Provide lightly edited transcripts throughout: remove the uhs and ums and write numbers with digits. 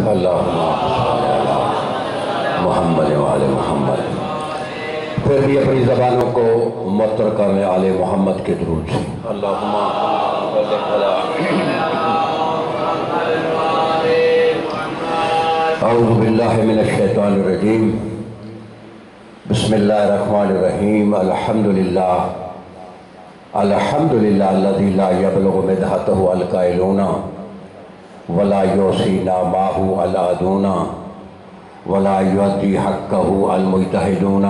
اللہم صل علی محمد وآل محمد۔ پھر بھی اپنی زبانوں کو معطر کرنے آل محمد کے درود سے اللہم صل علی اعوذ باللہ من الشیطان الرجیم بسم اللہ الرحمن الرحیم الحمدللہ الذی لا یبلغ مدحتہ القائلون ولا یوصی ناماہ العادون ولا یؤدی حقہ المجتہدون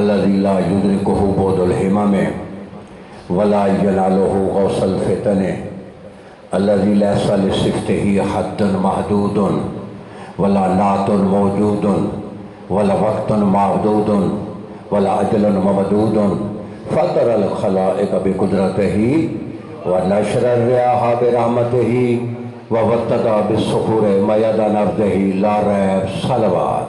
الذی لا یدرکہ بعد الہمم ولا ینالہ غوث الفتن الذی لیس لصفتہ حد محدود ولا نعت موجود ولا وقت معدود ولا اجل ممدود فطر الخلائق بقدرتہ ونشر الریاح برحمتہ ووطد بالصخور میدان ارضہ لا ریب صلوات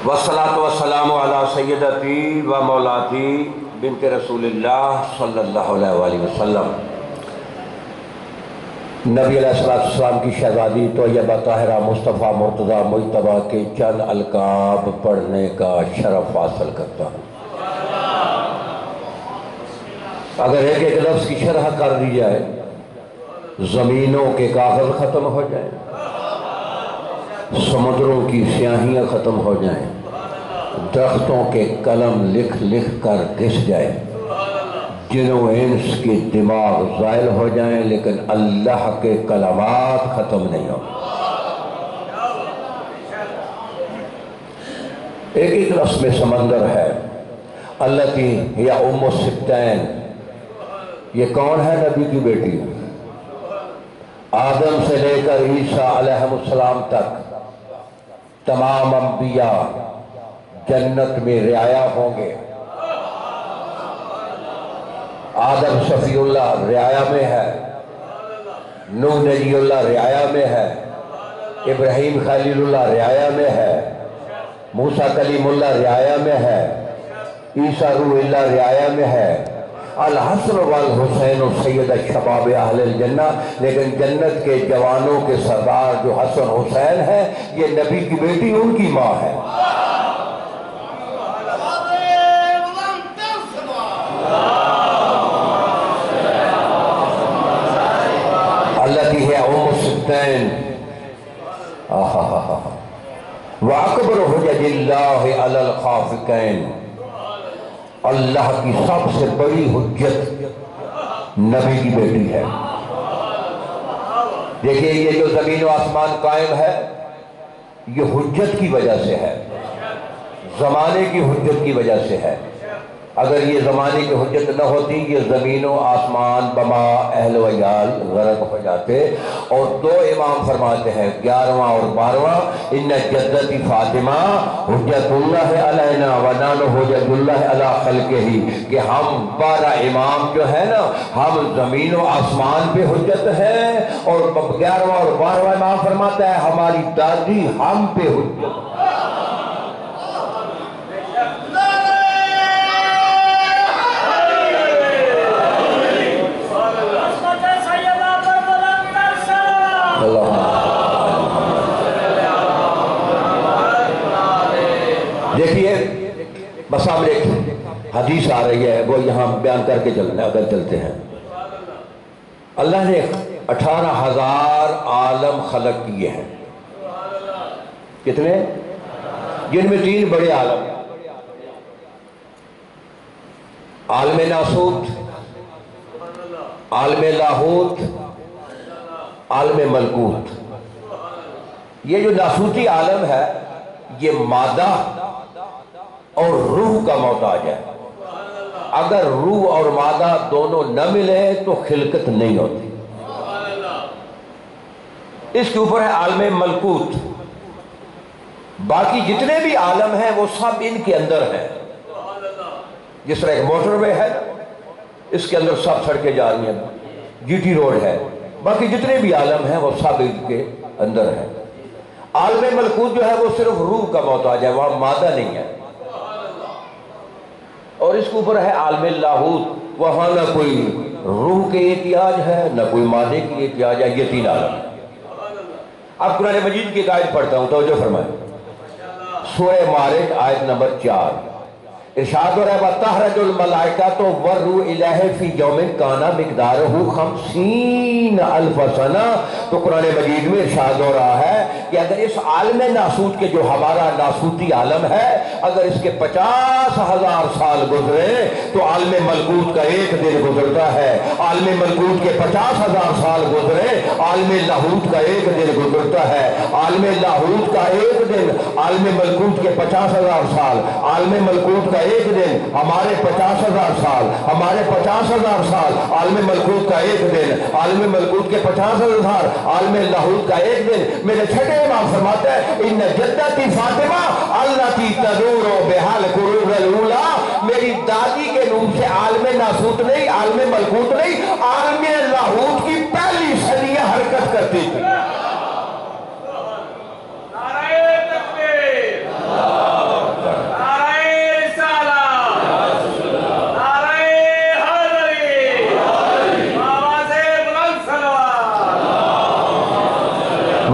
والصلاة والسلام علی سیدتی و مولاتی بنت رسول اللہ صلی اللہ علیہ وآلہ وسلم۔ نبی علیہ السلام کی شہزادی طیبہ طاہرہ مصطفیٰ مرتضیٰ مجتبیٰ کے چند القاب پڑھنے کا شرف حاصل کرتا ہوں۔ اگر ایک ایک لفظ کی شرح کر دی جائے زمینوں کے کاغذ ختم ہو جائیں، سمندروں کی سیاہیاں ختم ہو جائیں، درختوں کے قلم لکھ لکھ کر گھس جائے، جن و انس کے دماغ زائل ہو جائیں، لیکن اللہ کے کلمات ختم نہیں ہوں۔ ایک ایک لفظ میں سمندر ہے۔ التی ہی ام السبتین، یہ کون ہے؟ نبی کی بیٹی۔ آدم سے لے کر عیسیٰ علیہ السلام تک تمام انبیاء جنت میں رعایا ہوں گے۔ آدم صفی اللہ رعایا میں ہے، نوح نبی اللہ رعایا میں ہے، ابراہیم خلیل اللہ رعایا میں ہے، موسیٰ کلیم اللہ رعایا میں ہے، عیسیٰ روح اللہ رعایا میں ہے، الحسن والحسین سید الشباب اہل الجنہ، لیکن جنت کے جوانوں کے سردار جو حسن حسین ہے یہ نبی کی بیٹی ان کی ماں ہے۔ التی ہے ام السبتین وَأَكْبَرُ حُجَجِ اللَّهِ عَلَى الْخَافِقَيْنِ، اللہ کی سب سے بڑی حجت نبی کی بیٹی ہے۔ دیکھیں یہ جو زمین و آسمان قائم ہے یہ حجت کی وجہ سے ہے، زمانے کی حجت کی وجہ سے ہے۔ اگر یہ زمانے کی حجت نہ ہوتی یہ زمین و آسمان بما اہل و عیال غرق ہو جاتے۔ اور دو امام فرماتے ہیں 11واں اور 12واں، ان جدتی فاطمہ حجت اللہ علینا ونحن حجت اللہ علی خلقہ، کہ ہم 12 امام جو ہے نا ہم زمین و آسمان پہ حجت ہے، اور 11واں اور 12واں امام فرماتا ہے ہماری دادی ہم پہ حجت ہے۔ دیکھیے بس سامنے ایک حدیث آ رہی ہے وہ یہاں بیان کر کے چلتے ہیں۔ اللہ نے 18,000 عالم خلق کیے ہیں۔ کتنے؟ جن میں 3 بڑے عالم، عالم ناسوت، عالم لاہوت، عالم ملکوت۔ یہ جو ناسوتی عالم ہے یہ مادہ اور روح کا محتاج ہے۔ اگر روح اور مادہ دونوں نہ ملے تو خلقت نہیں ہوتی۔ اس کے اوپر ہے عالم ملکوت۔ باقی جتنے بھی عالم ہیں وہ سب ان کے اندر ہیں۔ جس طرح ایک موٹر وے ہے اس کے اندر سب سڑکیں جا رہی ہیں، جی ٹی روڈ ہے، باقی جتنے بھی عالم ہیں وہ سب ان کے اندر ہیں۔ عالم ملکوت جو ہے وہ صرف روح کا محتاج ہے، وہاں مادہ نہیں ہے۔ اور اس کے اوپر ہے عالم لاہوت، وہاں نہ کوئی روح کے احتیاج ہے نہ کوئی مادے کی احتیاج ہے، یہ تین عالم ہے۔ اب قرآن مجید کی ایک آیت پڑھتا ہوں، توجہ فرمائیں۔ سورہ معارج آیت نمبر 4 ارشاد ہو رہا ہے وَتَحْرَجُ الْمَلَائِكَةُ وَالرُّوحُ إِلَيْهِ فِي يَوْمٍ كَانَ مِقْدَارُهُ 50,000 سنہ۔ تو قرآن مجید میں ارشاد ہو رہا ہے کہ اگر اس عالم ناسوت کے جو ہمارا ناسوتی عالم ہے، اگر اس کے 50,000 سال گزرے تو عالم ملکوت کا ایک دن گزرتا ہے۔ عالم ملکوت کے 50,000 سال گزرے، عالم لاہوت کا ایک دن گزرتا ہے۔ عالم لاہوت کا ایک دن، عالم ملکوت کے 50,000 سال، عالم ملکوت کا ایک دن، ہمارے 50,000 سال، ہمارے 50,000 سال، عالم ملکوت کا ایک دن، عالم ملکوت کے 50,000 سال، عالم لاہوت کا ایک دن۔ میرے چھٹے امام فرماتے ہیں ان جدتی فاطمہ التی تدور بحال قرور الاولا، میری دادی کے نور سے عالم ناسوت نہیں، عالم ملکوت نہیں، عالم لاہوت کی پہلی صدیاں حرکت کرتی تھی۔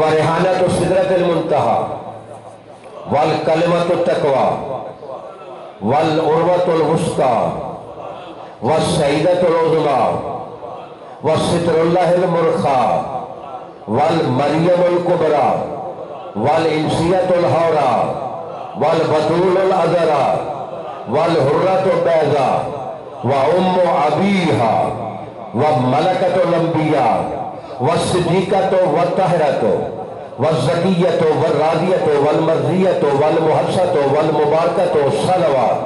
وَرِحَانَةُ السِّدْرَةِ الْمُنْتَهَى وَالْكَلِمَةُ التَّقْوَى وَالْعُرْوَةُ الْوُثْقَى وَالسَّيْدَةُ الْعُظْمَى وَالسِّتْرُ اللَّهِ الْمُرْخَى وَالْمَرْيَمُ الْكُبْرَى وَالْإِنْسِيَةُ الْحَوْرَى وَالْبَتُولُ الْأَزْرَى وَالْحُرَّةُ الْبَيْضَاء وَأُمُّ أَبِيهَا وَمَلَكَةُ الْأَنْبِيَاءِ والصدیقۃ والطاہرۃ والزکیۃ والراضیۃ والمرضیۃ والمحسۃ والمبارکۃ صلوات۔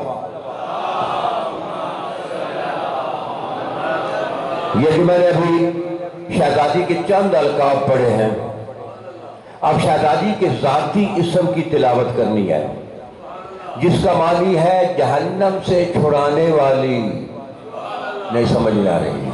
یہ جو میں نے ابھی شہزادی کے چند القاب پڑھے ہیں، اب شہزادی کے ذاتی اسم کی تلاوت کرنی ہے، جس کا معنی ہے جہنم سے چھڑانے والی۔ نہیں سمجھ میں آ رہی؟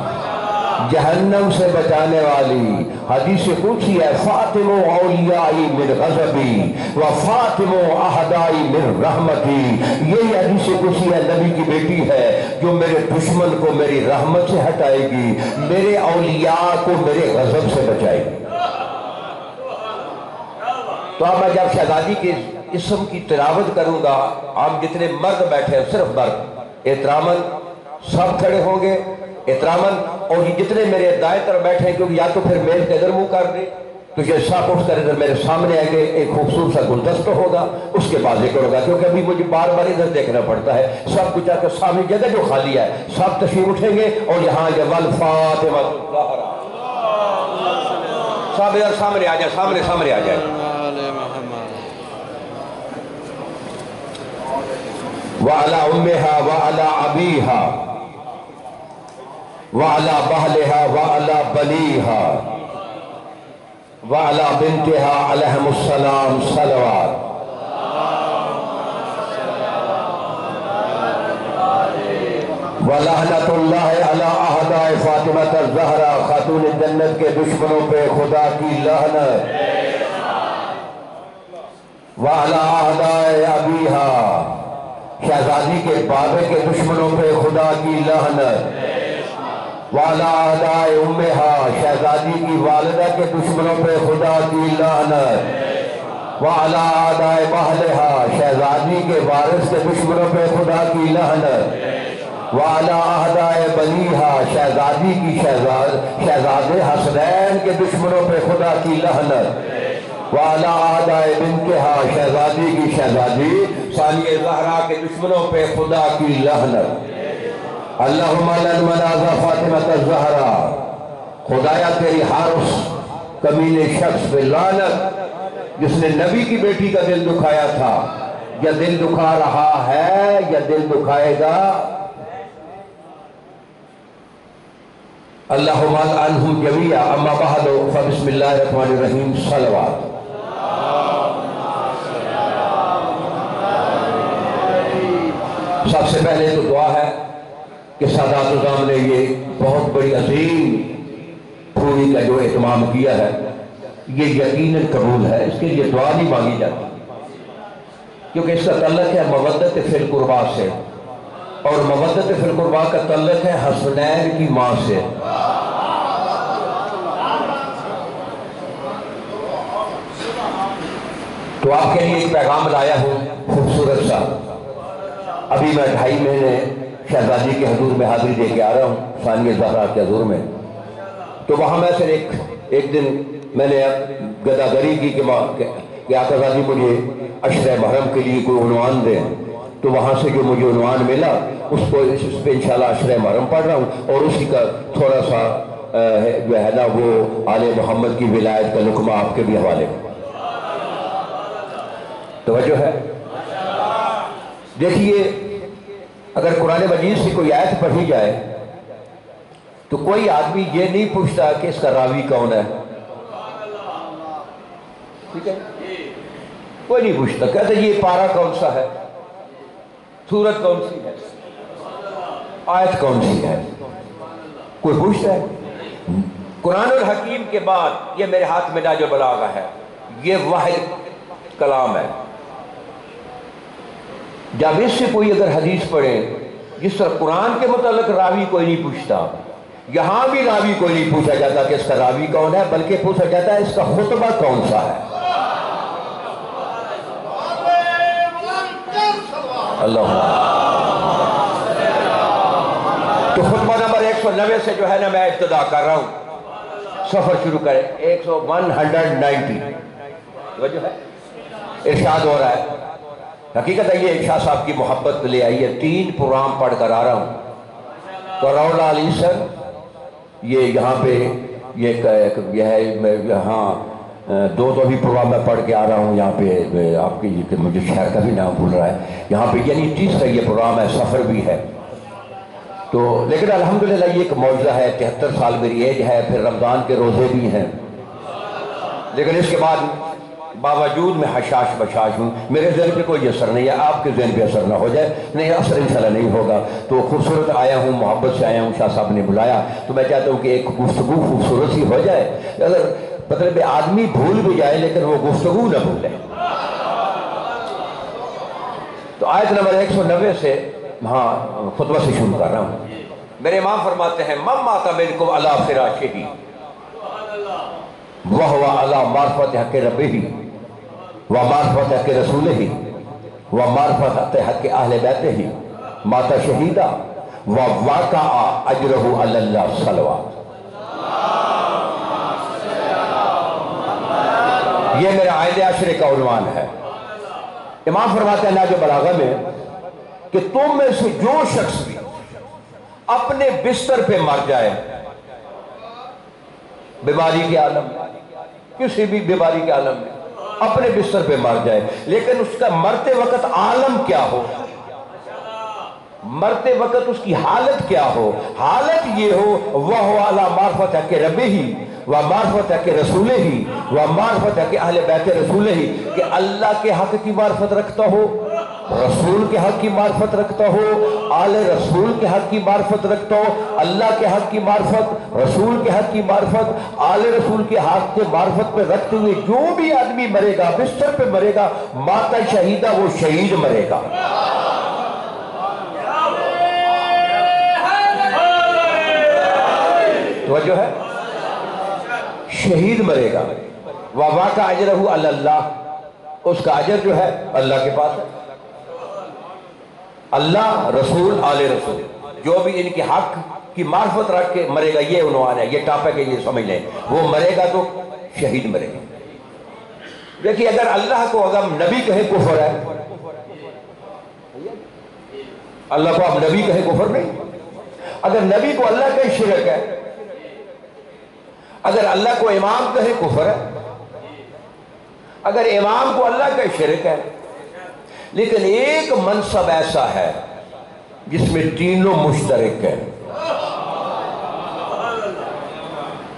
جہنم سے بچانے والی۔ حدیث قدسی ہے فاطم اولیائی من غضبی و فاطم احدائی من رحمتی۔ یہی حدیث قدسی ہے، نبی کی بیٹی ہے جو میرے دشمن کو میری رحمت سے ہٹائے گی، میرے اولیاء کو میرے غضب سے بچائے گی۔ تو اب میں جب شہزادی کے اسم کی تلاوت کروں گا، ہم جتنے مرد بیٹھے ہیں صرف مرد احتراماً سب کھڑے ہوں گے احتراماً، اور یہ جتنے میرے دائیں طرف بیٹھے ہیں، کیونکہ یا تو پھر میل کے ادھر منہ کر دیں تو یہ سب اٹھ کر ادھر میرے سامنے آئیں گے، ایک خوبصورت سا گلدستہ ہوگا، اس کے بعد ذکر ہوگا، کیونکہ ابھی مجھے بار بار ادھر دیکھنا پڑتا ہے۔ سب کچھ آ کر سامنے جگہ جو خالی ہے سب تشریف اٹھیں گے، اور یہاں یہ والفاتحہ سب ادھر سامنے آ جائیں، سامنے آ جائیں۔ وَعَلَى أُمِّهَا وَعَلَى أَبِيهَا وَعَلَى بَهْلِهَا وَعَلَى بَنِيهَا وَعَلَى بِنْتِهَا عَلَيْهِمُ السَّلَامُ صلوات۔ وَلَعْنَةُ اللَّهِ عَلَى أَعْدَاءِ فاطمة الزہرا، خاتون جنت کے دشمنوں پہ خدا کی لعنت۔ وَعَلَى أَعْدَاءِ أَبِيهَا، شہزادی کے بابے کے دشمنوں پہ خدا کی لعنت۔ وَعَلَىٰ أَعْدَاءِ أُمِّهَا، شہزادی کی والدہ کے دشمنوں پہ خدا کی لعنت۔ وَعَلَىٰ أَعْدَاءِ بَهْلِهَا، شہزادی کے وارث کے دشمنوں پہ خدا کی لعنت۔ وَعَلَىٰ أَعْدَاءِ بَنِيهَا، شہزادی کی شہزادے حسنین کے دشمنوں پہ خدا کی لعنت۔ وَعَلَىٰ أَعْدَاءِ بِنْتِهَا، شہزادی کی شہزادی ثانیہ زہرا کے دشمنوں پہ خدا کی لعنت۔ اللہم لن منازع فاطمة الزہرا، خدایا تیری ہر اس کمینے شخص پہ لعنت جس نے نبی کی بیٹی کا دل دکھایا تھا، یا دل دکھا رہا ہے یا دل دکھائے گا۔ اللہم عنہم جمیعا، اما بعد فبسم اللہ الرحمن الرحیم صلوات۔ سب سے پہلے تو دعا ہے کہ سادات عظام نے یہ بہت بڑی عظیم پوری کا جو اہتمام کیا ہے، یہ یقیناً قبول ہے، اس کے لیے دعا نہیں مانگی جاتی، کیونکہ اس کا تعلق ہے مودت فی القربا سے۔ اور مودت فی القربا کا تعلق ہے حسنین کی ماں سے۔ تو آپ کے لیے ایک پیغام لایا ہوں خوبصورت سا۔ ابھی میں 2.5 مہینے شہزادی کے حضور میں حاضری دے کے آ رہا ہوں، ثانیہ زہرا کے حضور میں۔ تو وہاں میں سے ایک دن میں نے گداگری کی کہ آقا زادی مجھے عشر محرم کے لیے کوئی عنوان دیں۔ تو وہاں سے جو مجھے عنوان ملا اس پہ انشاءاللہ عشر محرم پڑھ رہا ہوں، اور اسی کا تھوڑا سا جو ہے نا وہ آل محمد کی ولایت کا لقمہ آپ کے بھی حوالے میں۔ توجہ ہے؟ دیکھیے، اگر قرآن مجید سے کوئی آیت پڑھی جائے تو کوئی آدمی یہ نہیں پوچھتا کہ اس کا راوی کون ہے، ٹھیک ہے؟ کوئی نہیں پوچھتا، کہتے یہ پارہ کون سا ہے، سورت کون سی ہے، آیت کون سی ہے، کوئی پوچھتا ہے؟ قرآن الحکیم کے بعد یہ میرے ہاتھ میں نہج البلاغہ ہے، یہ واحد کلام ہے۔ جب اس سے کوئی اگر حدیث پڑھے جس طرح قرآن کے متعلق راوی کوئی نہیں پوچھتا، یہاں بھی راوی کوئی نہیں پوچھا جاتا کہ اس کا راوی کون ہے، بلکہ پوچھا جاتا ہے اس کا خطبہ کون سا ہے۔ اللہ، تو خطبہ نمبر 190 سے جو ہے نا میں ابتدا کر رہا ہوں، سفر شروع کریں 190 جو ہے ارشاد ہو رہا ہے۔ حقیقت ہے یہ ایک شاہ صاحب کی محبت لے آئی ہے، 3 پروگرام پڑھ کر آ رہا ہوں۔ تو رولا علی سر یہ یہاں پہ یہ ہے، یہاں 2 بھی پروگرام میں پڑھ کے آ رہا ہوں یہاں پہ، آپ کی مجھے شہر کا بھی نام بھول رہا ہے یہاں پہ، یعنی 30 یہ پروگرام ہے، سفر بھی ہے۔ تو لیکن الحمدللہ یہ ایک معجزہ ہے، 73 سال میری ایج ہے، پھر رمضان کے روزے بھی ہیں، لیکن اس کے بعد باوجود میں حشاش بشاش ہوں، میرے ذہن پہ کوئی اثر نہیں ہے، آپ کے ذہن پہ اثر نہ ہو جائے، نہیں اثر انشاءاللہ نہیں ہوگا۔ تو خوبصورت آیا ہوں، محبت سے آیا ہوں، شاہ صاحب نے بلایا، تو میں چاہتا ہوں کہ ایک گفتگو خوبصورت سی ہو جائے، اگر مطلب آدمی بھول بھی جائے لیکن وہ گفتگو نہ بھولے۔ تو آیت نمبر 190 سے ہاں خطبہ سے شروع کر رہا ہوں۔ میرے امام فرماتے ہیں من مات منکم علی فراشہ وہو علی معرفت حق ربہ ومعرفت حق رسولہ ومعرفت حق اہل بیتہ مات شہیدا وواقع اجرہ علی اللہ صلوات۔ یہ میرے عائد عشرے کا عنوان ہے۔ امام فرماتے ہیں نہج البلاغہ میں کہ تم میں سے جو شخص بھی اپنے بستر پہ مر جائے، بیماری کے عالم میں، کسی بھی بیماری کے عالم میں اپنے بستر پہ مر جائے، لیکن اس کا مرتے وقت عالم کیا ہو، مرتے وقت اس کی حالت کیا ہو، حالت یہ ہو وَهُوَ عَلَى مَعْرِفَتِ حَقِّ رَبِّهِ وَمَعْرِفَتِ حَقِّ رَسُولِهِ وَمَعْرِفَتِ حَقِّ اہل بیت رسولہ، کہ اللہ کے حق کی معرفت رکھتا ہو، رسول کے حق کی معرفت رکھتا ہو، آل رسول کے حق کی معرفت رکھتا ہو، اللہ کے حق کی معرفت، رسول کے حق کی معرفت، آل رسول کے حق کے معرفت پہ رکھتے ہوئے جو بھی آدمی مرے گا، بستر پہ مرے گا، ماتا شہیدہ، وہ شہید مرے گا۔ توجہ ہے، شہید مرے گا۔ وَوَاقَعَ أَجْرَهُ عَلَى اللَّهِ، اس کا اجر جو ہے اللہ کے پاس ہے۔ اللہ، رسول، آل رسول، جو بھی ان کے حق کی معرفت رکھ کے مرے گا، یہ عنوان ہے، یہ ٹاپک ہے، یہ سمجھ لیں، وہ مرے گا تو شہید مرے گا۔ دیکھیے اگر اللہ کو اگر نبی کہے کفر ہے، اللہ کو اب نبی کہے کفر نہیں، اگر نبی کو اللہ کہے شرک ہے، اگر اللہ کو امام کہے کفر ہے، اگر امام کو اللہ کہے شرک ہے، لیکن ایک منصب ایسا ہے جس میں تینوں مشترک ہیں،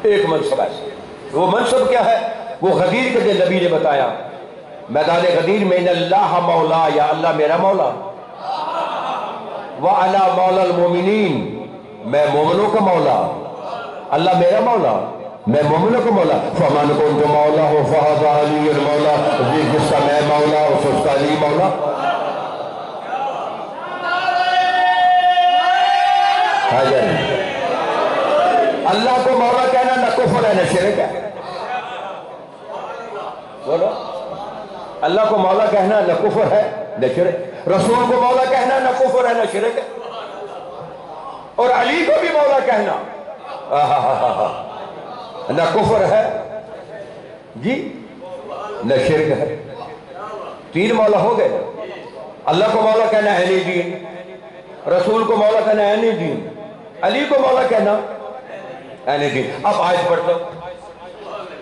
ایک منصب ایسا ہے، وہ منصب کیا ہے؟ وہ غدیر کے دن نبی نے بتایا میدان غدیر میں ان اللہ مولا، یا اللہ میرا مولا، وَعَلَى مَوْلَى الْمُؤْمِنِينَ، میں مومنوں کا مولا، اللہ میرا مولا، میں مومنوں کا مولا، فَمَنْ كُنْتُ مَوْلَهُ فَهَذَا عَلِيٌّ الْمَوْلَى، جس کا میں مولا اس کا علی مولا۔ اللہ کو مولا کہنا نہ کفر ہے نہ شرک ہے. بولو, اللہ کو مولا کہنا نہ کفر ہے نہ شرک, رسول کو مولا کہنا نہ کفر ہے نہ شرک ہے, اور علی کو بھی مولا کہنا نہ کفر ہے جی نہ شرک ہے. 3 مولا ہو گئے. اللہ کو مولا کہنا ہے نہیں دین, رسول کو مولا کہنا ہے نہیں دین, علی کو مولا کہنا ہے نہیں دین. اب آیت پڑھ لو,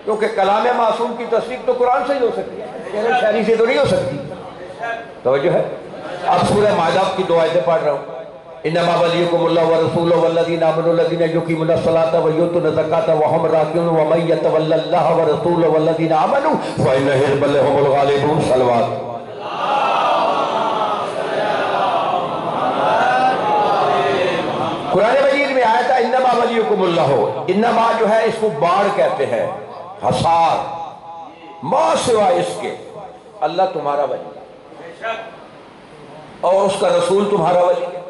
کیونکہ کلام معصوم کی تصدیق تو قرآن سے ہی ہو سکتی ہے, شاعری سے تو نہیں ہو سکتی. توجہ ہے. اب سورہ مائدہ کی 2 آیتیں پڑھ رہا ہوں. انما ولیکم اللہ ورسولہ والذین آمنوا الذین یقیمون الصلاۃ ویؤتون الزکاۃ وهم راکعون ومن یتول اللہ ورسولہ والذین آمنوا فإن حزب اللہ هم الغالبون. صلوات. قرآن مجید میں آیا تھا انما ولیکم اللہ. انما جو ہے اس کو باڑ کہتے ہیں, حصار, ما سوا اس کے اللہ تمہارا ولی اور اس کا رسول تمہارا ولی ہے.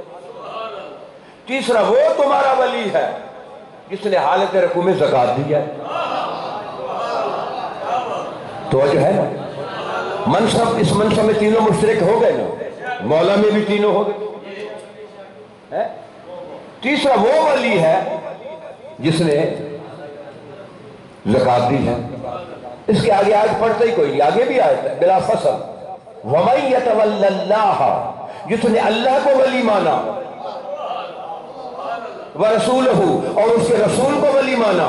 تیسرا وہ تمہارا ولی ہے جس نے حالت رکوع میں زکوٰۃ دی ہے. تو جو ہے نا منصب, اس منصب میں تینوں مشترک ہو گئے نا, مولا میں بھی تینوں ہو گئے. تیسرا وہ ولی ہے جس نے زکوٰۃ دی ہے. اس کے آگے آیت پڑھتا ہی کوئی نہیں, آگے بھی آیت ہے بلا فصل. وَمَن يَتَوَلَّ اللَّهَ, جس نے اللہ کو ولی مانا, وَرَسُولَهُ, اور اس کے رسول کو ولی مانا,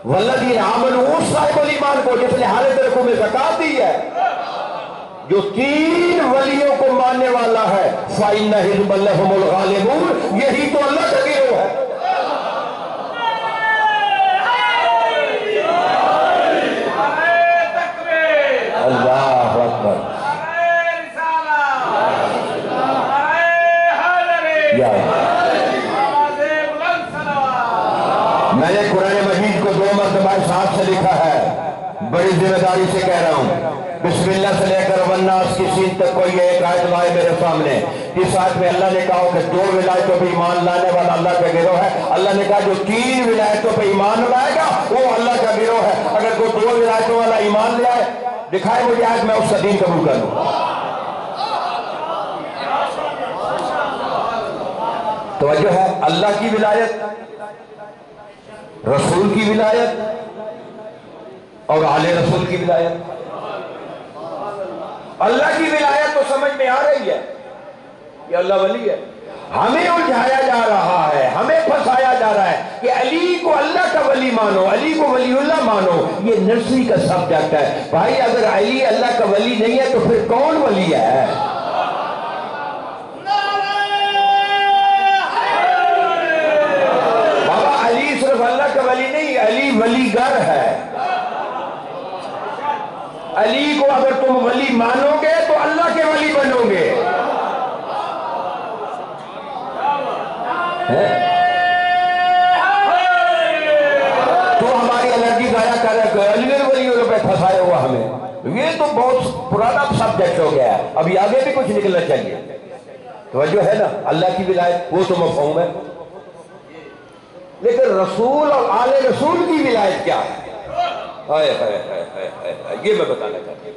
وَالَّذِينَ آمَنُوا, اس صاحب ایمان کو جس نے حالت رکوع میں زکوٰۃ دی ہے, جو 3 ولیوں کو ماننے والا ہے, فَإِنَّ حِزْبَ اللَّهِ هُمُ الْغَالِبُونَ, یہی تو اللہ کا گروہ ہے. اللہ اکبر. میں نے قرآن مجید کو 2 مرتبہ اس ہاتھ سے لکھا ہے, بڑی ذمہ داری سے کہہ رہا ہوں. بسم اللہ سے لے کر والناس کی سین تک کوئی ایک آیت لائے میرے سامنے. اس آیت میں اللہ نے کہا کہ 2 ولایتوں پہ ایمان لانے والا اللہ کا گروہ ہے. اللہ نے کہا جو 3 ولایتوں پہ ایمان لائے گا وہ اللہ کا گروہ ہے. اگر کوئی 2 ولایتوں والا ایمان لائے, دکھائے مجھے آیت, میں اس کا دین قبول کر لوں. توجہ ہے. اللہ کی ولایت, رسول کی ولایت اور آل رسول کی ولایت. اللہ کی ولایت تو سمجھ میں آ رہی ہے, یہ اللہ ولی ہے. ہمیں الجھایا جا رہا ہے, ہمیں پھنسایا جا رہا ہے کہ علی کو اللہ کا ولی مانو, علی کو ولی اللہ مانو. یہ نرسری کا سبجیکٹ ہے بھائی. اگر علی اللہ کا ولی نہیں ہے تو پھر کون ولی ہے؟ بابا علی صرف اللہ کا ولی نہیں, علی ولی گر ہے. علی کو اگر تم ولی مانو گے تو اللہ کے ولی بنو گے. تو ہماری الرجی ضائع کر رہا ہے, علی ولیوں پہ پھنسائے ہوا ہمیں. یہ تو بہت پرانا سبجیکٹ ہو گیا ہے, ابھی آگے بھی کچھ نکلنا چاہیے. توجہ ہے نا. اللہ کی ولایت وہ تو مفہوم ہے, لیکن رسول اور آل رسول کی ولایت کیا ہے؟ یہ میں بتانا چاہتا ہوں.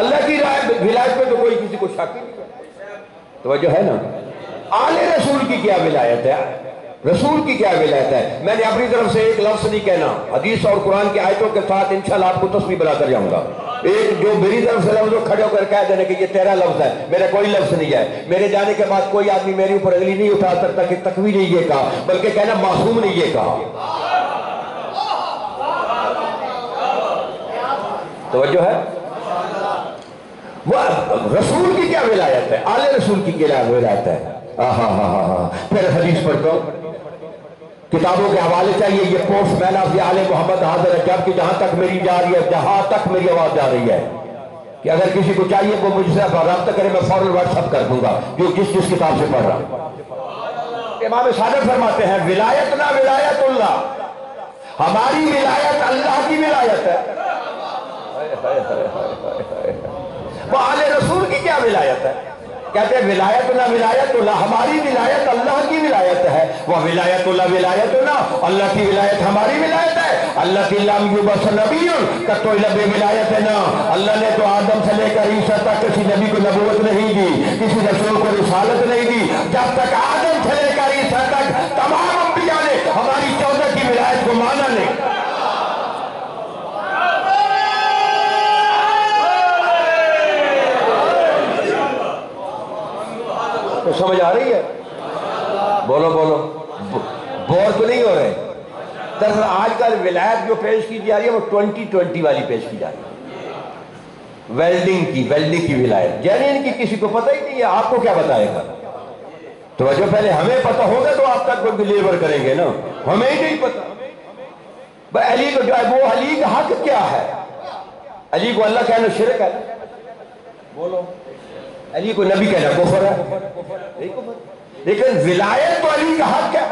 اللہ کی ولایت میں تو کوئی کسی کو شک نہیں کرتا. توجہ ہے نا. آل رسول کی کیا ولایت ہے, رسول کی کیا ولایت ہے؟ میں نے اپنی طرف سے ایک لفظ نہیں کہنا, حدیث اور قرآن کی آیتوں کے ساتھ انشاءاللہ آپ کو تصویر بنا کر جاؤں گا. ایک جو میری طرف سے لفظ کھڑے ہو کر کہہ دینے کہ یہ تیرا لفظ ہے, میرا کوئی لفظ نہیں ہے. میرے جانے کے بعد کوئی آدمی میرے اوپر اگلی نہیں اٹھا سکتا کہ تقوی نے یہ کہا, بلکہ کہنا معصوم نے یہ کہا. توجہ ہے. وہ رسول کی کیا ولایت ہے, آل رسول کی کیا ولایت ہے. پھر حدیث پڑھتا ہوں, کتابوں کے حوالے چاہیے. یہ پوسٹ مین آف آل محمد حاضر ہے, جبکہ جہاں تک میری جا رہی ہے, جہاں تک میری آواز جا رہی ہے, کہ اگر کسی کو چاہیے وہ مجھ سے رابطہ کرے, میں فوراً واٹس ایپ کر دوں گا جو جس کتاب سے پڑھ رہا ہوں. امام صادق فرماتے ہیں ولایت نہ ولایت اللہ, ہماری ولایت اللہ کی ولایت ہے. وہ آل رسول کی کیا ولایت ہے؟ کہتے ہیں ولایت اللہ، ہماری ولایت اللہ کی ولایت ہے، وہ ولایت اللہ، اللہ کی ولایت ہماری ولایت ہے۔ اللہ کی لم یبعث نبی کتو الا بولایتنا، اللہ نے تو آدم سے لے کر عیسیٰ تک کسی نبی کو نبوت نہیں دی، کسی رسول کو رسالت نہیں دی، جب تک آدم سے لے کر عیسیٰ تک تمام انبیاء نے ہماری 14 کی ولایت کو مانا نہیں۔ تو سمجھ آ رہی ہے؟ بولو بور تو نہیں ہو رہے؟ دراصل آج کل ولایت جو پیش کی جا رہی ہے وہ 2020 والی پیش کی جا رہی ہے، ویلڈنگ کی ولایت، جینین کی کسی کو پتہ ہی نہیں ہے، آپ کو کیا بتائے گا؟ تو جو پہلے ہمیں پتہ ہوگا تو آپ تک کوئی ڈیلیور کریں گے نا، ہمیں ہی نہیں پتہ۔ علی کو جو ہے وہ علی کا حق کیا ہے؟ علی کو اللہ کہنا شرک ہے؟ بولو علی کو نبی کہنا کفر ہے؟ لیکن ولایت تو علی کا حق ہے۔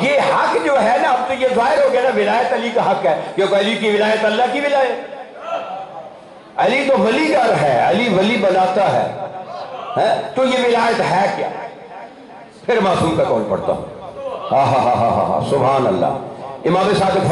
یہ حق جو ہے نا، اب تو یہ ظاہر ہو گیا نا، ولایت علی کا حق ہے، کیونکہ علی کی ولایت اللہ کی ولایت۔ علی تو ولی گر ہے، علی ولی بناتا ہے، تو یہ ولایت ہے کیا؟ پھر معصوم کا قول پڑھتا ہوں۔ سبحان اللہ۔ امام صادق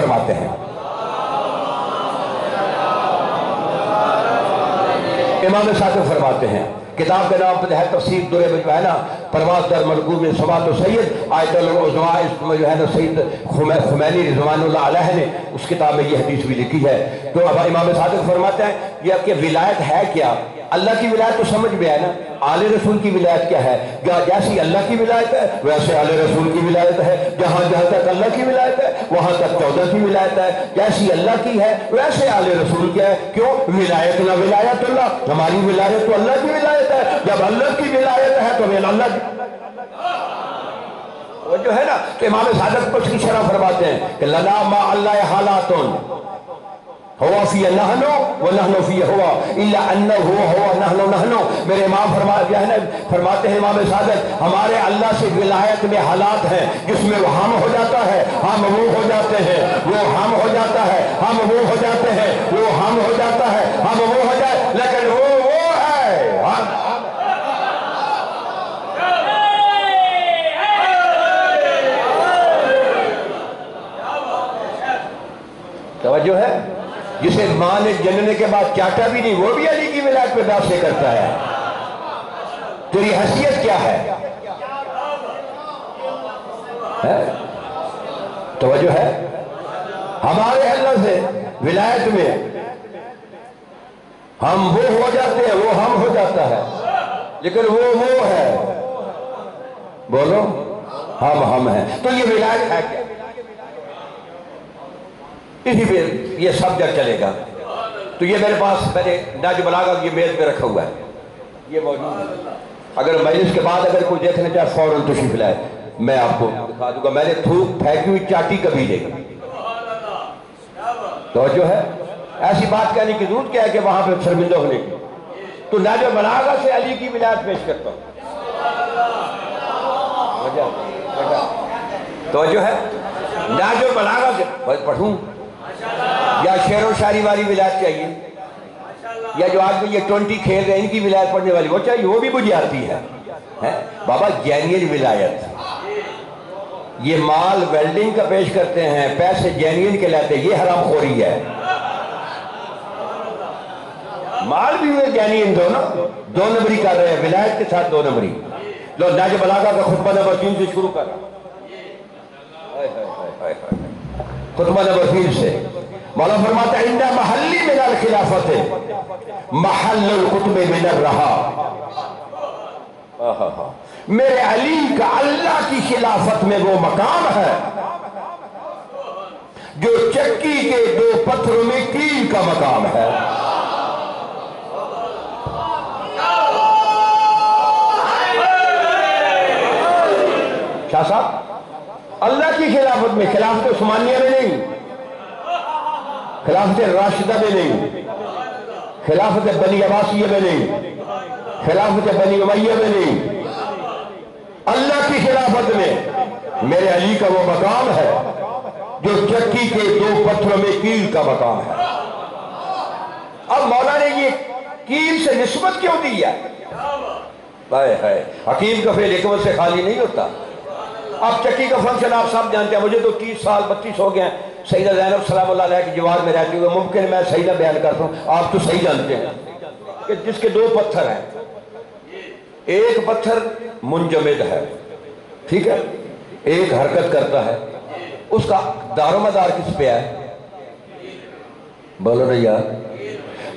فرماتے ہیں، کتاب کے نام پر ہے تفسیر درے میں جو ہے نا، پرواز در مرغوب میں سماعت و سید آیت العظمیٰ، اس میں جو ہے نا سید خمینی رضوان اللہ علیہ نے اس کتاب میں یہ حدیث بھی لکھی ہے۔ تو اب امام صادق فرماتے ہیں یہ کہ ولایت ہے کیا؟ اللہ کی ولایت تو سمجھ میں ہے نا، آل رسول کی ولایت کیا ہے؟ جیسی اللہ کی ولایت ہے ویسے آل رسول کی ولایت ہے، جہاں تک اللہ کی ولایت ہے وہاں تک 14 کی ولایت ہے، جیسی اللہ کی ہے ویسے آل رسول کیا ہے۔ کیوں؟ ولایت نہ ولایت اللہ، ہماری ولایت تو اللہ کی ولایت ہے، جب اللہ کی ولایت ہے تو اللہ کی وہ جو ہے نا، تو امام صادق کو اس کی شرح فرماتے ہیں کہ لنا ما اللہ حالاتن ہوا فی نحنو و نحنو فی ہوا الا انہو ہوا نحنو نحنو۔ میرے امام فرماتے ہیں امام صادق، ہمارے اللہ سے ولایت میں حالات ہیں جس میں وہ ہم ہو جاتا ہے، ہم وہ ہو جاتے ہیں، وہ ہم ہو جاتا ہے، ہم وہ ہو جاتے ہیں، وہ ہم ہو جاتا ہے، ہم وہ ہو جائے، لیکن وہ ہے توجہ ہے؟ جسے ماں نے جننے کے بعد چاٹا بھی نہیں، وہ بھی علی کی ولایت پہ دعوے سے کرتا ہے۔ تیری حیثیت کیا ہے؟ توجہ ہے؟ ہمارے اللہ سے ولایت میں ہم وہ ہو جاتے ہیں، وہ ہم ہو جاتا ہے، لیکن وہ ہے، بولو ہم ہیں۔ تو یہ ولایت ہے کیا؟ اسی پہ یہ سبجیکٹ چلے گا۔ تو یہ میرے پاس میں نے نہج بلاغہ یہ میز پہ رکھا ہوا ہے، یہ موجود ہے، اگر مجلس کے بعد اگر کوئی دیکھنا چاہے فوراً تشریف لائے، میں آپ کو دکھا دوں گا۔ میں نے تھوک پھینکی ہوئی چاٹی کبھی نہیں۔ توجہ ہے؟ ایسی بات کہنے کی ضرورت کیا ہے کہ وہاں پہ شرمندہ ہونے کی؟ تو نہج بلاغہ سے علی کی ولایت پیش کرتا ہوں۔ توجہ ہے؟ نہج بلاغہ سے پڑھوں یا شعر و شاعری والی ولایت چاہیے، یا جو آج میں یہ 20 کھیل رہے ہیں ان کی ولایت پڑھنے والی وہ چاہیے، وہ بھی مجھے آتی ہے۔ بابا جینین ولایت، یہ مال ویلڈنگ کا پیش کرتے ہیں، پیسے جینین کے لاتے ہیں، یہ حرام خوری ہے۔ مال بھی ہوئے جینین دو نمبری کر رہے ہیں، ولایت کے ساتھ 2 نمبری۔ لو نہج بلاغہ کا خطبہ نمبر 3 سے شروع کر، خطبہ نمبر 3 سے مولا فرماتا ہے اِنَّا محلی من الخلافت محل القطب من الرہا۔ میرے علی کا اللہ کی خلافت میں وہ مقام ہے جو چکی کے 2 پتھروں میں کیل کا مقام ہے۔ شاہ صاحب اللہ کی خلافت میں، خلافت عثمانیہ میں نہیں، خلافت راشدہ میں نہیں، خلافت بنی عباسیہ میں نہیں، خلافت بنی امیہ میں نہیں، اللہ کی خلافت میں میرے علی کا وہ مقام ہے جو چکی کے 2 پتھروں میں کیل کا مقام ہے۔ اب مولا نے یہ کیل سے نسبت کیوں دی ہے؟ حکیم کا فعل حکمت سے خالی نہیں ہوتا. اب چکی کا فنکشن آپ سب جانتے ہیں. مجھے تو 30 سال 32 ہو گئے ہیں سیدہ زینب سلام اللہ علیہ کی جوار میں رہتی ہوئے. ممکن ہے میں صحیح نہ بیان کرتا ہوں, آپ تو صحیح جانتے ہیں کہ جس کے 2 پتھر ہیں, ایک پتھر منجمد ہے, ٹھیک ہے, ایک حرکت کرتا ہے, اس کا دار و مدار کس پہ ہے؟ بولو رہا.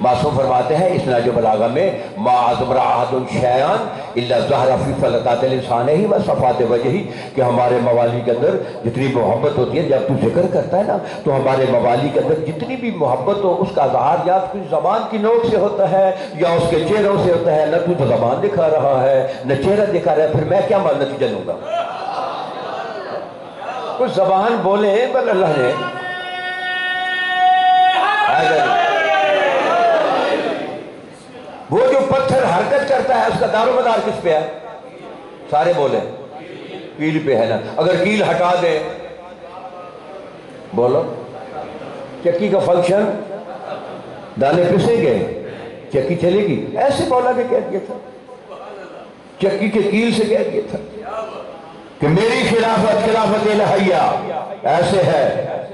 معصوم فرماتے ہیں اس نہج بلاغہ میں ما عظمر احد شیئان الا ظہر فی فلتات لسانہ و صفات وجہی, کہ ہمارے موالی کے اندر جتنی محبت ہوتی ہے, جب تو ذکر کرتا ہے نا تو ہمارے موالی کے اندر جتنی بھی محبت ہو اس کا اظہار یا تو زبان کی نوک سے ہوتا ہے یا اس کے چہروں سے ہوتا ہے. نہ تو زبان دکھا رہا ہے نہ چہرہ دکھا رہا ہے, پھر میں کیا نتیجہ لوں گا؟ کچھ زبان بولیں پر اللہ نے وہ جو پتھر حرکت کرتا ہے اس کا دار و مدار کس پہ ہے؟ سارے بولیں کیل پہ ہے نا. اگر کیل ہٹا دے, بولو, چکی کا فنکشن, دانے پسیں گئے, چکی چلے گی؟ ایسے مولا نے کہہ دیا تھا, چکی کے کیل سے کہہ دیا تھا کہ میری خلافت خلافت الہیہ ایسے ہے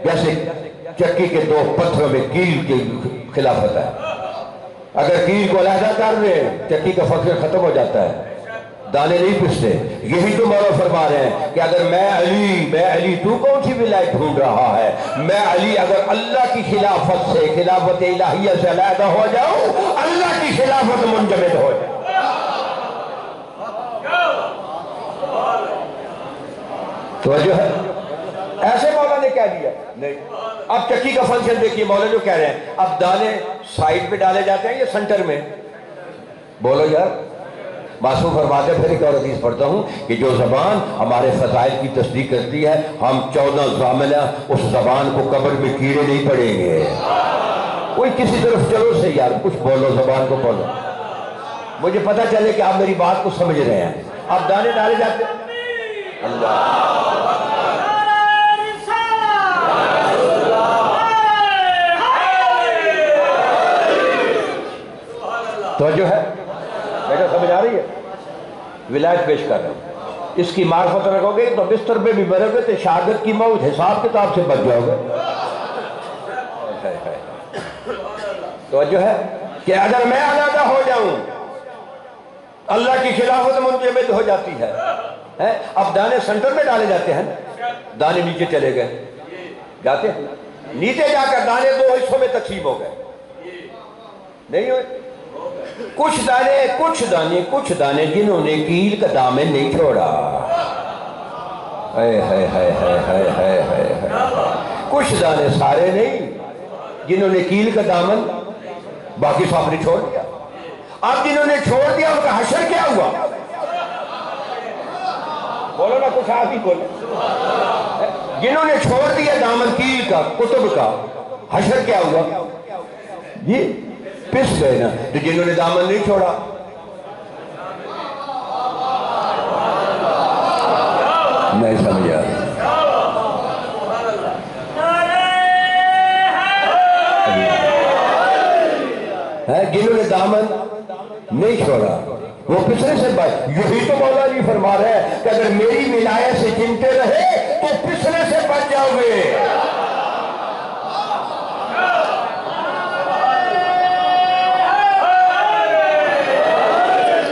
جیسے چکی کے 2 پتھروں میں کیل کی خلافت ہے. اگر کیل کو علیحدہ کر دے چکی کا فنکشن ختم ہو جاتا ہے, دانے نہیں پستے. یہی تو مولا فرما رہے ہیں کہ اگر میں علی تو کون سی ولایت ڈھونڈ رہا ہے؟ میں علی اگر اللہ کی خلافت سے, خلافت الہیہ سے علیحدہ ہو جاؤں, اللہ کی خلافت منجمد ہو جائے. توجہ ہے؟ ایسے مولا نے کہہ دیا نہیں. اب چکی کا فنکشن دیکھیے, مولا جو کہہ رہے ہیں اب دانے سائیڈ پہ ڈالے جاتے ہیں یا سنٹر میں؟ بولو یار. معصوم فرماتے ہیں, پھر ایک اور حدیث پڑھتا ہوں کہ جو زبان ہمارے فضائل کی تصدیق کرتی ہے, ہم 14 ضامنہ اس زبان کو قبر میں کیڑے نہیں پڑیں گے. کوئی کسی طرف چلو سے یار کچھ بولو, زبان کو بولو, مجھے پتہ چلے کہ آپ میری بات کو سمجھ رہے ہیں. اب دانے ڈالے جاتے ہیں, اللہ توجہ ہے, میرا سمجھ آ رہی ہے؟ ولایت پیش کر رہا ہوں. اس کی معرفت رکھو گے تو بستر پہ بھی مرو گے تو شہادت کی موت حساب کتاب سے بچ جاؤ گے. توجہ ہے کہ اگر میں علیحدہ ہو جاؤں اللہ کی خلافت منجمد ہو جاتی ہے. اب دانے سنٹر میں ڈالے جاتے ہیں, دانے نیچے چلے گئے, جاتے ہیں نیچے جا کر دانے 2 حصوں میں تقسیم ہو گئے, نہیں ہوئے؟ کچھ دانے جنہوں نے کیل کا دامن نہیں چھوڑا, کچھ دانے سارے نہیں جنہوں نے کیل کا دامن, باقی سب نے چھوڑ دیا. اب جنہوں نے چھوڑ دیا ان کا حشر کیا ہوا؟ بولو نا, کچھ آپ ہی بولو. جنہوں نے چھوڑ دیا دامن کیل کا, کتب کا, حشر کیا ہوا؟ جی پس گئے نا. تو جنہوں نے دامن نہیں چھوڑا, نہیں سمجھا. جنہوں نے دامن نہیں چھوڑا وہ پسرے سے بچ. یہی تو مولا جی فرما رہے ہیں کہ اگر میری ولایت سے چمٹے رہے تو پسرے سے بچ جاؤ گے.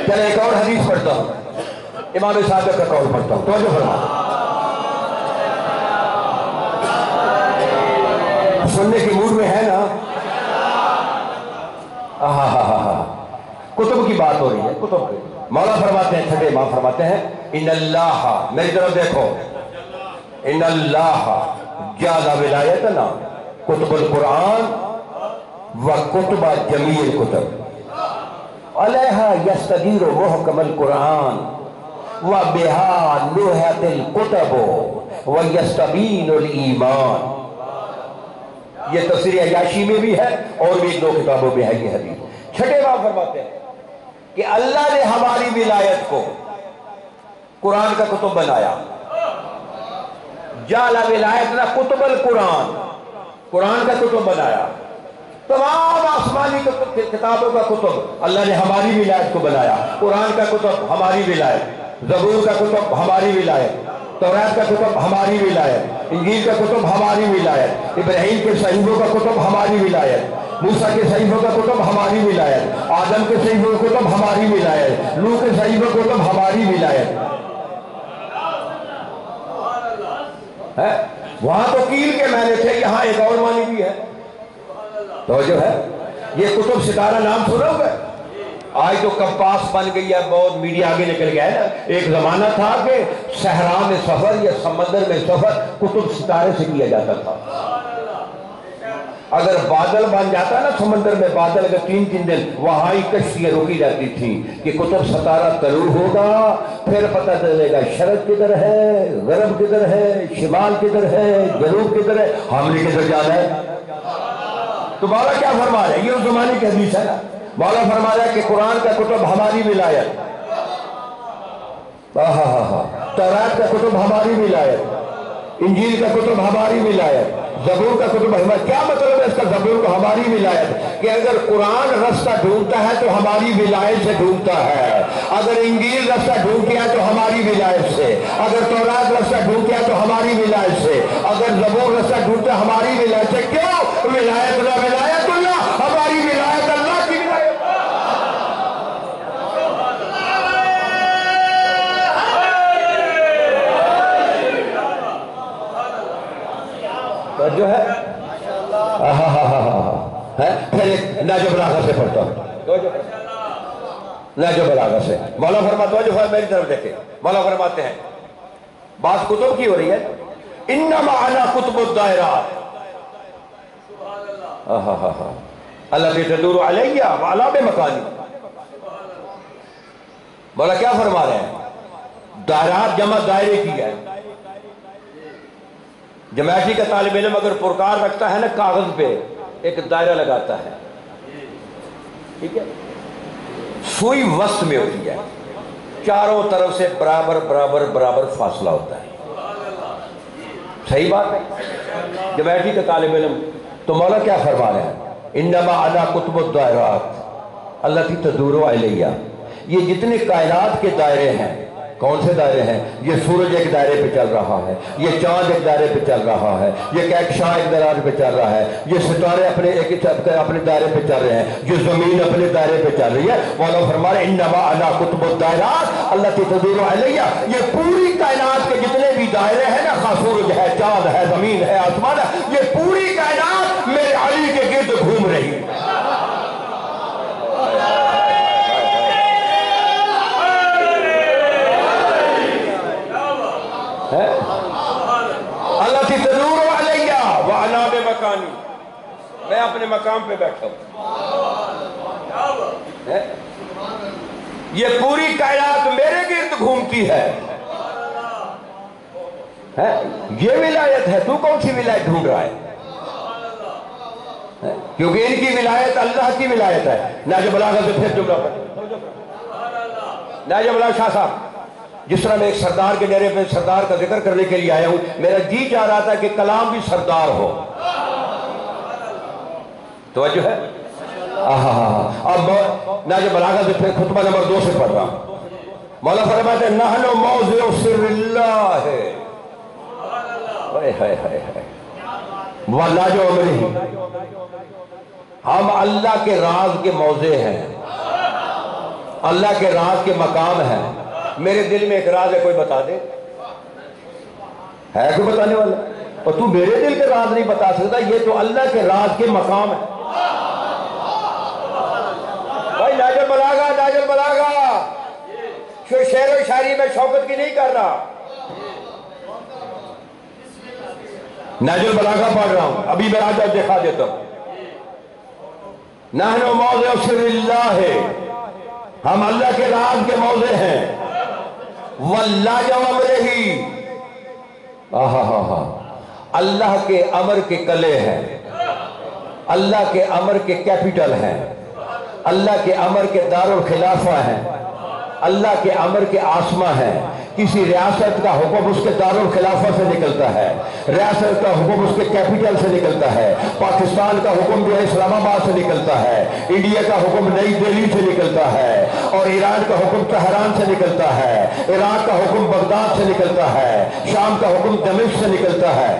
چلے ایک اور حدیث پڑھتا ہوں, امام صادق کا قول پڑھتا ہوں. توجہ فرما, سننے کی موڈ میں ہے نا؟ کتب کی بات ہو رہی ہے, کتب کی. مولا فرماتے ہیں, چھٹے امام فرماتے ہیں, ان اللہ, میری طرف دیکھو, ان اللہ جعل ولایتنا کتب القرآن و کتب جمیع الکتب علیہا یستدیر محکم القرآن و بہا نوحت الکتب و یستبین الایمان. یہ تفسیر عیاشی میں بھی ہے اور بھی 2 کتابوں میں ہے یہ حدیث. چھٹے امام فرماتے ہیں کہ اللہ نے ہماری ولایت کو قرآن کا کتب بنایا. جعل ولایتنا کتب القرآن, قرآن کا کتب بنایا. تمام آسمانی کتابوں کا کتب اللہ نے ہماری ولایت کو بنایا. قرآن کا کتب ہماری ولایت، زبور کا کتب ہماری ولایت، توریت کا کتب ہماری ولایت، انجیل کا کتب ہماری ولایت، ابراہیم کے صحیفوں کا کتب ہماری ولایت، موسیٰ کے صحیفوں کا کتب ہماری ولایت، آدم کے صحیفوں کا کتب ہماری ولایت، نوح کے صحیفوں کا کتب ہماری ولایت. وہاں تو کیل کے معنی تھے، یہاں ایک اور معنی بھی ہے. تو جو ہے یہ کتب ستارہ نام سنا ہوگا. آج تو کمپاس بن گئی ہے، بہت میڈیا آگے نکل گیا ہے نا. ایک زمانہ تھا کہ صحرا میں سفر یا سمندر میں سفر کتب ستارے سے کیا جاتا تھا. اگر بادل بن جاتا نا سمندر میں بادل، اگر 3 دن وہاں ہی کشتیاں رکی جاتی تھیں کہ کتب ستارہ طلوع ہوگا، پھر پتہ چلے گا شرق کدھر ہے، غرب کدھر ہے، شمال کدھر ہے، جنوب کدھر ہے، ہم نے کدھر جانا ہے. تو مولا کیا فرما رہا ہے؟ یہ اس زمانے کی حدیث ہے نا. مولا فرما رہا ہے کہ قرآن کا کتب ہماری ولایت، توریت کا کتب ہماری ولایت، انجیل کا کتب ہماری ولایت، زبور کا کتب ہماری. کیا مطلب ہے اس کا زبور کا ہماری ولایت؟ کہ اگر قرآن رستہ ڈھونڈتا ہے تو ہماری ولایت سے ڈھونڈتا ہے، اگر انجیل رستہ ڈھونڈتی ہے تو ہماری ولایت سے، اگر توریت رستہ ڈھونڈتی ہے تو ہماری ولایت سے، اگر زبور رستہ ڈھونڈتا ہے ہماری ولایت سے. کیوں؟ ولایت اللہ، ولایت اللہ، ہماری ولایت اللہ کی ولایت. جو ہے پھر ایک نہج البلاغہ سے پڑھتا ہوں. نہج البلاغہ سے مولا فرماتا ہے، جو ہے میری طرف دیکھیں. مولا فرماتے ہیں بات کتب کی ہو رہی ہے. انما انا کتب الدائرات التي تدور علیہ وعلا بمکانی. مولا کیا فرما رہے ہیں؟ دائرات جمع دائرے کی ہے. جمعیتی کا طالب علم اگر پرکار رکھتا ہے نا کاغذ پہ ایک دائرہ لگاتا ہے، ٹھیک ہے، سوئی وسط میں ہوتی ہے، چاروں طرف سے برابر برابر برابر فاصلہ ہوتا ہے. صحیح بات ہے؟ جمعیتی کا طالب علم. تو مولا کیا فرما رہے ہیں؟ انما انا کتب الدائرات التي تدور علیہ. یہ جتنے کائنات کے دائرے ہیں، کون سے دائرے ہیں؟ یہ سورج ایک دائرے پہ چل رہا ہے، یہ چاند ایک دائرے پہ چل رہا ہے، یہ کہکشاں ایک دائرے پہ چل رہا ہے، یہ ستارے اپنے دائرے پہ چل رہے ہیں، یہ زمین اپنے دائرے پہ چل رہی ہے. مولا فرما رہے ہیں انما انا کتب الدائرات التي تدور علیہ. یہ پوری کائنات کے جتنے بھی دائرے ہیں نا، خواہ سورج ہے، چاند ہے، زمین ہے، آسمان ہے، یہ پوری کائنات میرے علی کے گرد گھوم رہی ہے. اللہ کی تدور علیہ وعلا بمکانی. میں اپنے مقام پہ بیٹھا ہوں. یہ پوری کائنات میرے گرد گھومتی ہے. یہ ولایت ہے. تو کون سی ولایت ڈھونڈ رہا ہے؟ کیونکہ ان کی ولایت اللہ کی ولایت ہے. نہج البلاغہ سے پھر جملہ پڑھ. نہج البلاغہ شاہ صاحب، جس طرح میں ایک سردار کے ڈیرے پہ سردار کا ذکر کرنے کے لیے آیا ہوں، میرا جی چاہ رہا تھا کہ کلام بھی سردار ہو. توجہ ہے؟ اب نہج البلاغہ سے پھر خطبہ نمبر 2 سے پڑھ رہا ہوں. مولا فرماتے ہیں نحن موضع سر اللہ وَلَّا جو ہم اللہ کے راز کے موضع ہیں، اللہ کے راز کے مقام ہیں. میرے دل میں ایک راز ہے، کوئی بتا دے. ہے کوئی بتانے والا؟ اور تو میرے دل کے راز نہیں بتا سکتا. یہ تو اللہ کے راز کے مقام ہے. بھائی نہج البلاغہ، نہج البلاغہ شعر و شاعری میں شوکت کی نہیں کر رہا. نہج البلاغہ پڑھ رہا ہوں. ابھی میں آج دکھا دیتا ہوں. نحن موضع سر اللہ ہے، ہم اللہ کے راز کے موضع ہیں. واللہ جو امرہی، اللہ کے امر کے کلے ہیں، اللہ کے امر کے کیپٹل ہیں، اللہ کے امر کے دار الخلافہ ہیں، اللہ کے امر کے آسماں ہیں. کسی ریاست کا حکم اس کے دارالخلافہ سے نکلتا ہے، ریاست کا حکم اس کے کیپٹل سے نکلتا ہے، پاکستان کا حکم جو ہے اسلام آباد سے نکلتا ہے، انڈیا کا حکم نئی دہلی سے نکلتا ہے، اور ایران کا حکم تہران سے نکلتا ہے، عراق کا حکم بغداد سے نکلتا ہے، شام کا حکم دمشق سے نکلتا ہے۔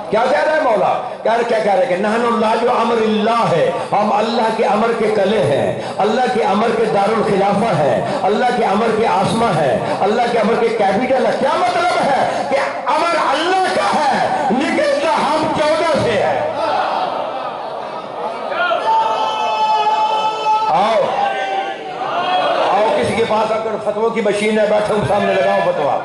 کیا کہہ رہا ہے مولا؟ کیا کہہ رہا ہے کہ نحن اللہ جو امر اللہ ہے، ہم اللہ کے امر کے کلے ہیں، اللہ کے امر کے دارالخلافہ ہیں، اللہ کے امر کے آسمہ ہیں، اللہ کے امر کے کیپٹل ہے۔ کیا مطلب ہے کہ امر اللہ کا ہے لیکن ہم 14 سے ہے۔ آؤ کسی کے پاس اگر فتووں کی مشین ہے، بیٹھے ہوں سامنے لگاؤ فتوہ۔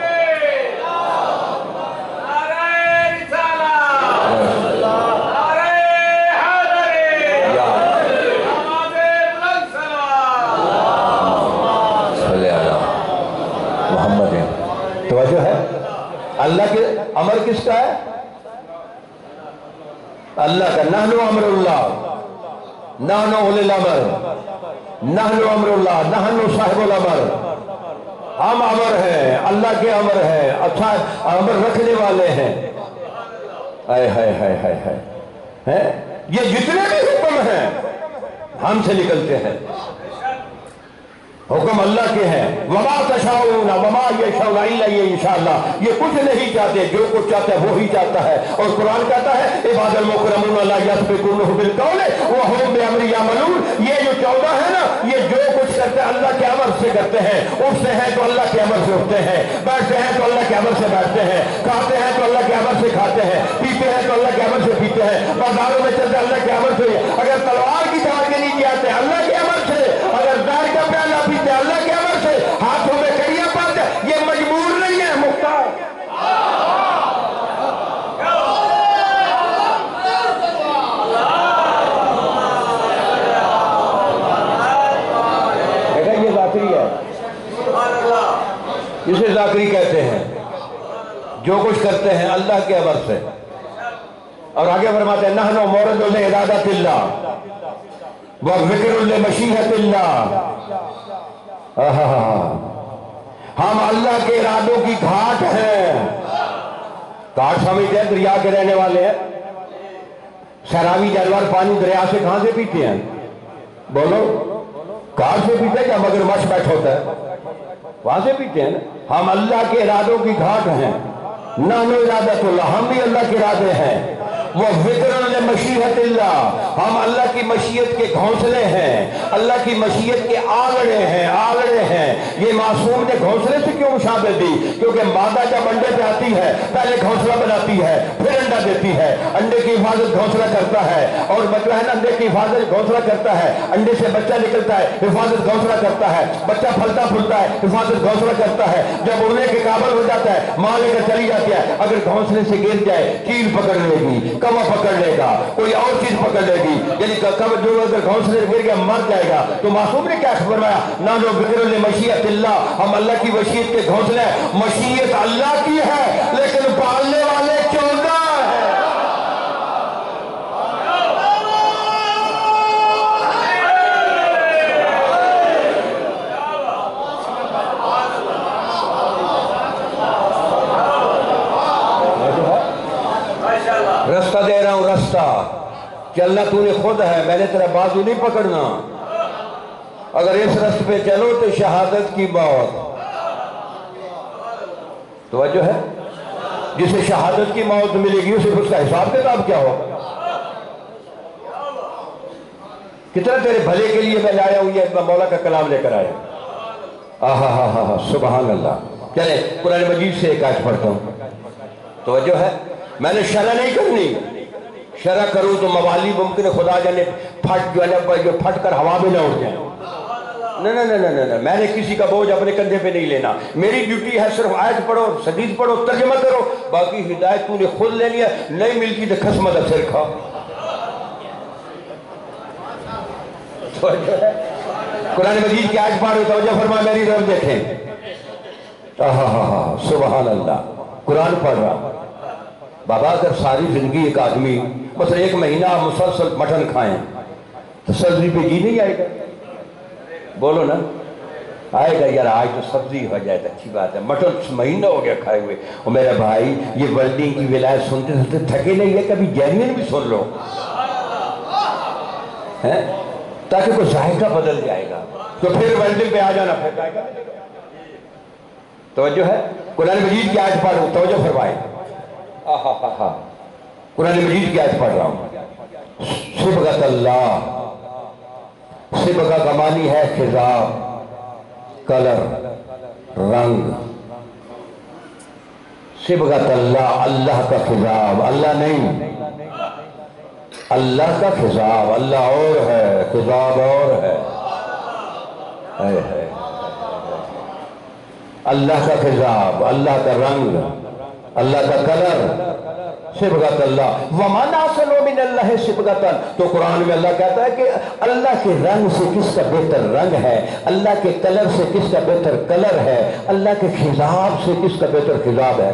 توجہ ہے؟ اللہ کے امر کس کا ہے؟ اللہ کا۔ نحن امر اللہ، نحن اولی الامر، نحن امر اللہ، نحن صاحب الامر۔ ہم امر ہیں، اللہ کے امر ہیں، اچھا امر رکھنے والے ہیں۔ ہائے ہائے ہائے ہائے ہائے، یہ جتنے بھی حکم ہیں ہم سے نکلتے ہیں، حکم اللہ کے ہیں۔ وما تشاؤون وما یشاؤون الا انشاءاللہ، یہ کچھ نہیں چاہتے، جو کچھ چاہتا ہے وہی چاہتا ہے۔ اور قرآن کہتا ہے عباد المکرمون لا یسبقونہ بالقول وہم بامرہ یعملون۔ یہ جو 14 ہے نا، یہ جو کچھ کرتے ہیں اللہ کے امر سے کرتے ہیں، اٹھتے ہیں تو اللہ کے امر سے اٹھتے ہیں، بیٹھتے ہیں تو اللہ کے امر سے بیٹھتے ہیں، کھاتے ہیں تو اللہ کے امر سے کھاتے ہیں، پیتے ہیں تو اللہ کے امر سے پیتے ہیں، بازاروں میں چلتے اللہ کے امر سے۔ اگر تلوار کی دھار کے نیچے آتے ہیں اللہ کے امر سے، اگر دار کا پیالہ پیتے ہیں اللہ کے امر سے، ہاتھوں میں کڑیاں پاتے ہیں، یہ مجبور نہیں ہے، مختار۔ دیکھا یہ ذاکری ہے، اسے ذاکری کہتے ہیں، جو کچھ کرتے ہیں اللہ کے امر سے۔ اور آگے فرماتے ہیں نحن مورد لارادۃ اللہ وذکر لمشیۃ اللہ۔ ہم اللہ کے ارادوں کی گھاٹ ہیں۔ گھاٹ سمجھتے ہیں دریا کے رہنے والے ہیں۔ سیرابی جانور پانی دریا سے کہاں سے پیتے ہیں؟ بولو، گھاٹ سے پیتے ہیں یا مگر مچھ بیٹھ ہوتا ہے؟ وہاں سے پیتے ہیں نا۔ ہم اللہ کے ارادوں کی گھاٹ ہیں۔ نحن ارادۃ اللہ، ہم بھی اللہ کے ارادے ہیں۔ وہ ذکر لمشیۃ اللہ، ہم اللہ کی مشیت کے گھونسلے ہیں، اللہ کی مشیت کے آگڑے ہیں، آگڑے ہیں۔ یہ معصوم نے گھونسلے سے کیوں مشابہ دی؟ کیونکہ مادہ جب انڈے پہ آتی ہے پہلے گھونسلہ بناتی ہے پھر انڈا دیتی ہے۔ انڈے کی حفاظت گھونسلہ کرتا ہے، اور بچہ ہے نا انڈے کی حفاظت گھونسلہ کرتا ہے، انڈے سے بچہ نکلتا ہے حفاظت گھونسلہ کرتا ہے، بچہ پھلتا پھولتا ہے حفاظت گھونسلہ کرتا ہے۔ جب اڑنے کے قابل ہو جاتا ہے ماں لے کر چلی جاتی ہے، اگر گھونسلے سے گر جائے چیل پکڑ لے گی، کوا پکڑ لے گا، کوئی اور چیز پکڑ لے گی، یعنی کب جو اگر گھونسلے سے گر گیا مر جائے گا۔ تو معصوم نے کیا فرمایا؟ نحن ذکر لمشیۃ اللہ، ہم اللہ کی مشیت کے گھونسلے ہیں۔ مشیت اللہ کی ہے لیکن پالنے والے 14 ہیں۔ رستہ دے رہا ہوں، رستہ کہ اللہ تو نے خود ہے، میں نے تیرا بازو نہیں پکڑنا۔ اگر اس رستے پہ چلو تو شہادت کی موت۔ توجہ ہے؟ جسے شہادت کی موت ملے گی اسے اس کا حساب کتاب کیا ہو؟ کتنا تیرے بھلے کے لیے میں لایا ہوں، یہ مولا کا کلام لے کر آیا۔ سبحان اللہ۔ چلے قرآن مجید سے ایک آیت پڑھتا ہوں۔ توجہ ہے؟ میں نے شرع نہیں کرنی، شرع کروں تو موالی ممکن ہے خدا جانے پھٹ جو پھٹ کر ہوا میں نہ اڑ جائیں۔ نہیں، میں نے کسی کا بوجھ اپنے کندھے پہ نہیں لینا۔ میری ڈیوٹی ہے صرف آیت پڑھو، حدیث پڑھو، ترجمہ کرو، باقی ہدایت تو نے خود لینی ہے، نہیں ملتی تو خسمت سر کھا۔ قرآن مجید کی آیت پڑھ توجہ فرما، میری طرف دیکھیں۔ سبحان اللہ۔ قرآن پڑھ رہا بابا، اگر ساری زندگی ایک آدمی مثلا 1 مہینہ مسلسل مٹن کھائیں تو سردی پہ جی نہیں آئے گا؟ بولو نا آئے گا یار، آج تو سبزی ہو جائے تو اچھی بات ہے، مٹن مہینہ ہو گیا کھائے ہوئے۔ اور میرا بھائی یہ ورلڈنگ کی ولایت سنتے سنتے تھکے نہیں ہے، کبھی جینوین بھی سن لو تاکہ کوئی ذائقہ بدل جائے گا، تو پھر ورلڈنگ پہ آ جانا، پھر ذائقہ بدل گا۔ توجہ ہے؟ قرآن مجید کی آیت پڑھ رہا ہوں، توجہ فرمائے۔ قرآن مجید کی آیت پڑھ رہا ہوں۔ صبغۃ اللہ، صبغہ کا معنی ہے خضاب، کلر، رنگ۔ صبغۃ اللہ، اللہ کا خضاب، اللہ نہیں، اللہ کا خضاب، اللہ اور ہے، خضاب اور ہے۔ اللہ کا خضاب، اللہ کا رنگ، اللہ کا کلر، صبغۃ اللہ۔ وَمَنْ أَحْسَنُ مِنَ اللَّهِ صِبْغَةً، تو قرآن میں اللہ کہتا ہے کہ اللہ کے رنگ سے کس کا بہتر رنگ ہے، اللہ کے کلر سے کس کا بہتر کلر ہے، اللہ کے خضاب سے کس کا بہتر خضاب ہے۔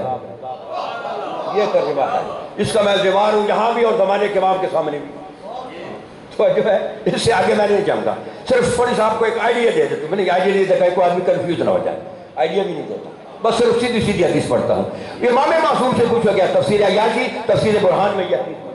یہ ترجمہ ہے، اس کا میں ذمہ ہوں یہاں بھی اور زمانے کے امام کے سامنے بھی۔ تو جو ہے اس سے آگے میں نہیں جاؤں گا، صرف فوری صاحب کو ایک آئیڈیا دے دیتا ہوں۔ میں نے آئیڈیا نہیں دیتا کہ کوئی آدمی کنفیوز نہ ہو جائے، آئیڈیا بھی نہیں دیتا، بس صرف سیدھی سیدھی حدیث پڑھتا ہوں۔ امام معصوم سے پوچھا گیا تفسیر عیاشی، تفسیر برہان میں یہ حدیث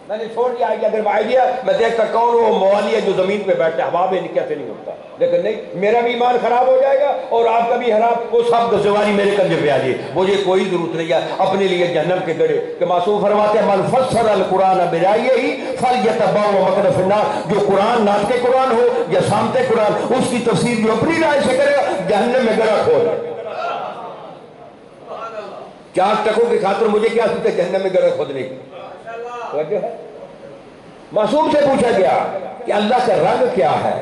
میں نے چھوڑ دیا آئیڈیا، اگر وہ آئیڈیا میں دیکھتا کون وہ موالی ہے جو زمین پہ بیٹھتا ہے، ہوا میں کیسے نہیں ہوتا، لیکن نہیں، میرا بھی ایمان خراب ہو جائے گا اور آپ کا بھی خراب، وہ سب گزواری میرے کندھے پہ آ جائے، مجھے کوئی ضرورت نہیں ہے اپنے لیے جہنم کے گڑے۔ کہ معصوم فرماتے ہیں من فسر القرآن برائیہ فلیتبوأ مقعدہ فی النار، جو قرآن ناطق قرآن ہو یا سامتے قرآن، اس کی تفسیر جو اپنی رائے سے کرے گا جہنم میں گڑا کھول۔ چار ٹکوں کی خاطر مجھے کیا سوچتے جہنم میں گڑا کھودنے کی؟ توجہ ہے؟ معصوم سے پوچھا گیا کہ اللہ کا رنگ کیا ہے؟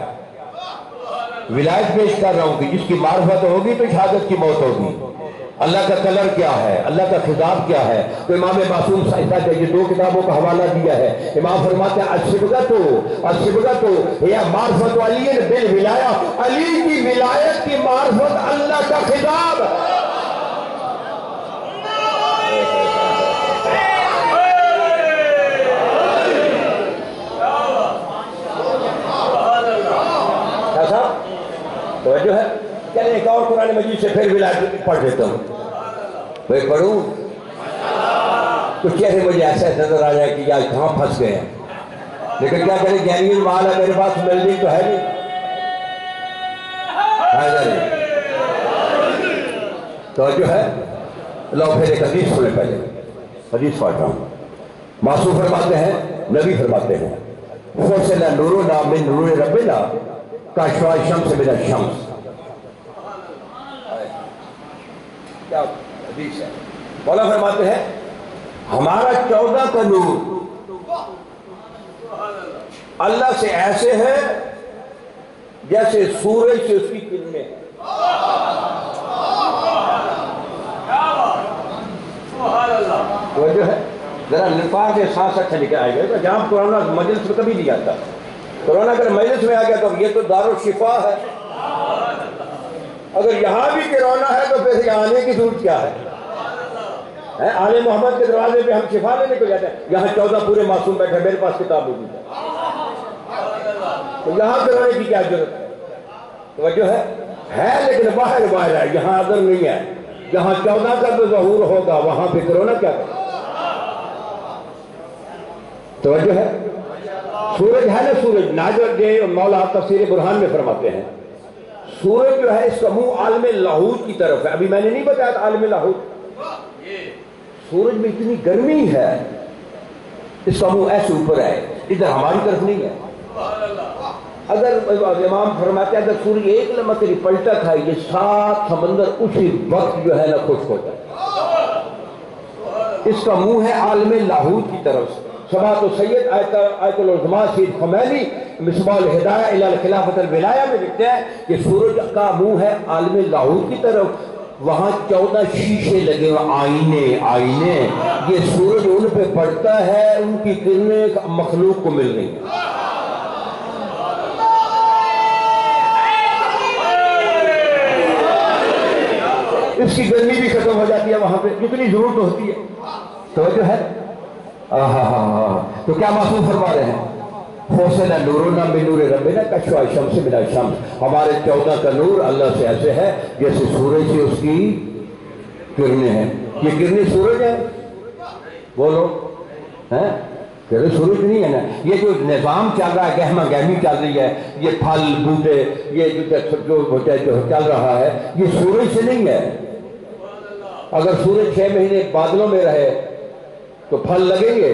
ولایت پیش کر رہا ہوں کہ جس کی معرفت ہوگی تو شہادت کی موت ہوگی۔ اللہ کا کلر کیا ہے، اللہ کا خضاب کیا ہے؟ تو امام معصوم صاحب نے یہ دو کتابوں کا حوالہ دیا ہے۔ امام فرماتے ہیں الصبغۃ یا معرفت علی بالولایہ، علی کی ولایت کی معرفت اللہ کا خضاب۔ توجہ ہے؟ چلیں ایک اور قرآن مجید سے پھر ولایت پڑھ دیتا ہوں، میں پڑھوں کچھ چہرے مجھے ایسا نظر آ جائے کہ یار کہاں پھنس گئے ہیں، لیکن کیا کریں جینوین مال ہے میرے پاس، ملنگ تو ہے نہیں، توجہ ہے؟ لو پھر ایک حدیث سنے، پہلے حدیث پڑھ رہا ہوں۔ معصوم فرماتے ہیں، نبی فرماتے ہیں فَصَلَ نُورُنَا مِن نُورِ رَبِّنَا کاشفاء الشمس من الشمس۔ کیا حدیث ہے؟ مولا فرماتے ہیں ہمارا 14 کا نور اللہ سے ایسے ہے جیسے سورج سے اس کی کرنیں۔ وہ جو ہے ذرا الفاظ کے ساتھ اچھا لکھا آئے گا، جہاں قرآن مجلس میں کبھی نہیں آتا، قرآن اگر مجلس میں آ گیا تو یہ تو دارالشفا ہے، اگر یہاں بھی کرونا ہے تو پھر یہاں آنے کی ضرورت کیا ہے؟ آل محمد کے دروازے پہ ہم شفا لینے کو جاتے ہیں، یہاں 14 پورے معصوم بیٹھے، میرے پاس کتاب موجود ہے، تو یہاں کرونے کی کیا ضرورت ہے؟ توجہ ہے لیکن باہر باہر ہے، یہاں اگر نہیں ہے، جہاں 14 کا تو ظہور ہوگا وہاں پہ کرونا کیا کرے؟ توجہ ہے؟ سورج ہے نا، سورج ناظر جے مولا تفسیر برہان میں فرماتے ہیں سورج جو ہے اس کا منہ عالم لاہوت کی طرف ہے۔ ابھی میں نے نہیں بتایا عالم لاہوت، سورج میں اتنی گرمی ہے اس کا منہ ایسے اوپر ہے، ادھر ہماری طرف نہیں ہے۔ اگر امام فرماتے ہیں اگر سورج ایک لمحہ تیری پلٹا کھائے یہ 7 سمندر اسی وقت جو ہے نا خشک ہوتا ہے۔ اس کا منہ ہے عالم لاہوت کی طرف۔ سماعت سید آیت العظماء سید خمینی مصباح الہدایہ الی الخلافۃ الولایہ میں لکھتے ہیں کہ سورج کا منہ ہے عالم لاہوت کی طرف، وہاں 14 شیشے لگے ہوئے، آئینے، یہ سورج ان پہ پڑتا ہے، ان کی کرنیں مخلوق کو مل رہی ہیں۔ اس کی گرمی بھی ختم ہو جاتی ہے وہاں پہ، کتنی ضرورت ہوتی ہے۔ توجہ ہے؟ تو کیا معصوم فرما رہے ہیں؟ فوسنا نورنا من نور ربنا کشف الشمس من الشمس، ہمارے 14 کا نور اللہ سے ایسے ہے جیسے سورج سے اس کی کرنیں ہیں. یہ کرنیں سورج ہیں؟ بولو ہیں؟ کہ سورج نہیں ہے نا. یہ جو نظام چل رہا ہے، گہما گہمی چل رہی ہے، یہ پھل بوٹے، یہ جو چل رہا ہے، یہ سورج سے نہیں ہے. اگر سورج 6 مہینے بادلوں میں رہے تو پھل لگیں گے؟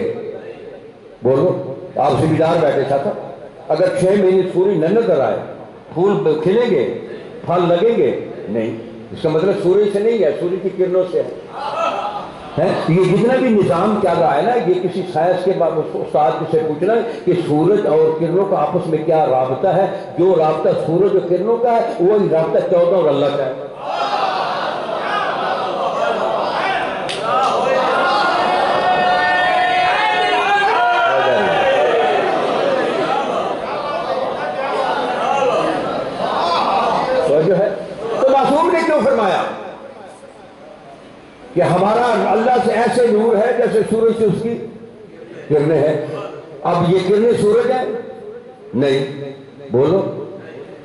بولو، آپ سے بیدار بیٹھے تھا. اگر 6 مہینے سورج نہ نظر آئے پھول کھلیں گے، پھل لگیں گے؟ نہیں. اس کا مطلب سورج سے نہیں ہے، سورج کی کرنوں سے ہے. یہ جتنا بھی نظام چل رہا ہے نا، یہ کسی سائنس کے استاد سے پوچھنا کہ سورج اور کرنوں کا آپس میں کیا رابطہ ہے. جو رابطہ سورج اور کرنوں کا ہے وہی رابطہ 14 اور اللہ کا ہے. فرمایا کہ ہمارا اللہ سے ایسے نور ہے جیسے سورج سے اس کی کرنیں ہیں. اب یہ کرنیں سورج ہیں؟ نہیں. بولو،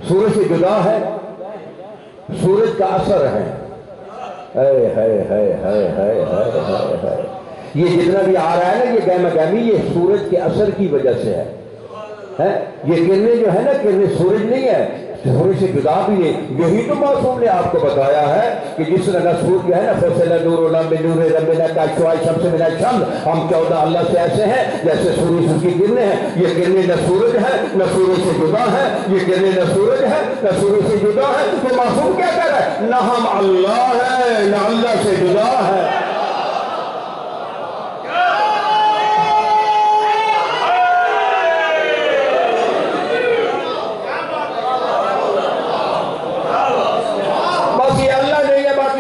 سورج سے جدا ہے، سورج کا اثر ہے. یہ جتنا بھی آ رہا ہے نا، یہ گہما گہمی، یہ سورج کے اثر کی وجہ سے ہے. یہ کرنیں جو ہے نا، کرنیں سورج نہیں ہے، سورج سے جدا بھی ہے. یہی تو معصوم نے آپ کو بتایا ہے کہ جس طرح سورج جو ہے نا، فَصَلَ نُورُنَا مِن نُورِ رَبِّنَا كَشْفَ الشَّمْسِ مِنَ الشَّمْسِ، ہم 14 اللہ سے ایسے ہیں جیسے سورج کی کرنیں ہیں. یہ کرنیں نہ سورج ہے نہ سورج سے جدا ہے. یہ کرنیں نہ سورج ہے نہ سورج سے جدا ہے. تو معصوم کیا کہہ رہا ہے؟ نہ ہم اللہ ہے نہ اللہ سے جدا ہے.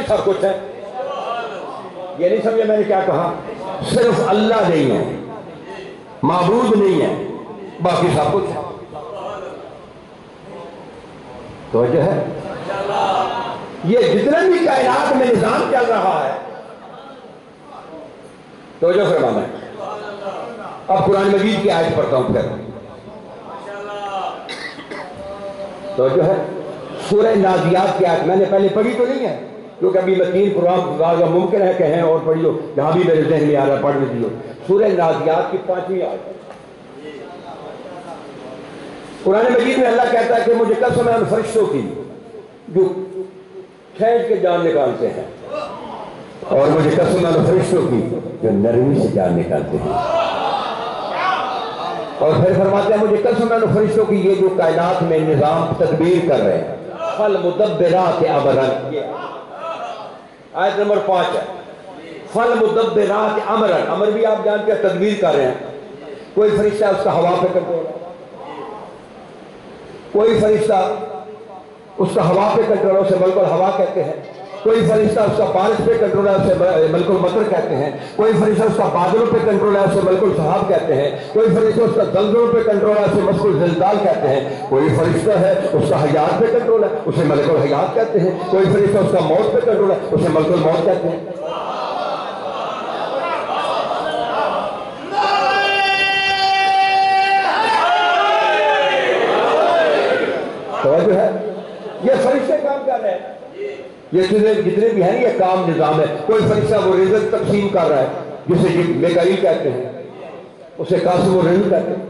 سب کچھ ہے. یہ نہیں سمجھے میں نے کیا کہا؟ صرف اللہ نہیں ہے، معبود نہیں ہے، باقی سب کچھ ہے. توجہ ہے؟ یہ جتنا بھی کائنات میں نظام چل رہا ہے، توجہ فرمانا ہے. اب قرآن مجید کی آیت پڑھتا ہوں پھر. توجہ ہے؟ سورہ نازیات کی آیت میں نے پہلے پڑھی تو نہیں ہے، کیونکہ ابھی میں 3 پروگرام ممکن ہے کہ ہیں اور پڑھیو، جہاں بھی میرے ذہن میں آ رہا پڑھ لیجیے. سورہ نازیات کی 5ویں آیت. قرآن مجید میں اللہ کہتا ہے کہ مجھے قسم ہے ان فرشتوں کی جو کھینچ کے جان نکالتے ہیں، اور مجھے قسم ہے ان فرشتوں کی جو نرمی سے جان نکالتے ہیں. اور پھر فرماتے ہیں مجھے قسم ہے ان فرشتوں کی یہ جو کائنات میں نظام تدبیر کر رہے ہیں. فَالْمُدَبِّرَاتِ أَمْرًا، آیت نمبر 5 ہے. فَالْمُدَبِّرَاتِ أَمْرًا، امر بھی آپ جانتے ہیں تدبیر کر رہے ہیں. کوئی فرشتہ اس کا ہوا پہ کنٹرول ہے، کوئی فرشتہ اس کا ہوا پہ کنٹرول ہے، اسے ملک الہوا کہتے ہیں. کوئی فرشتہ اس کا بارش پہ کنٹرول ہے، اسے ملک المطر کہتے ہیں. کوئی فرشتہ اس کا بادلوں پہ کنٹرول ہے، اسے ملک السحاب کہتے ہیں. کوئی فرشتہ اس کا زلزلوں پہ کنٹرول ہے، اسے ملک الزلزال کہتے ہیں. کوئی فرشتہ ہے اس کا حیات پہ کنٹرول ہے، اسے ملک الحیات کہتے ہیں. کوئی فرشتہ اس کا موت پہ کنٹرول ہے، اسے ملک الموت کہتے ہیں. توجہ ہے؟ یہ فرشتے کام کر رہے ہیں. یہ جتنے بھی ہیں یہ کام نظام ہے. کوئی فرشتہ وہ رزق تقسیم کر رہا ہے جسے میکائیل کہتے ہیں، اسے قاسم و رزق کہتے ہیں.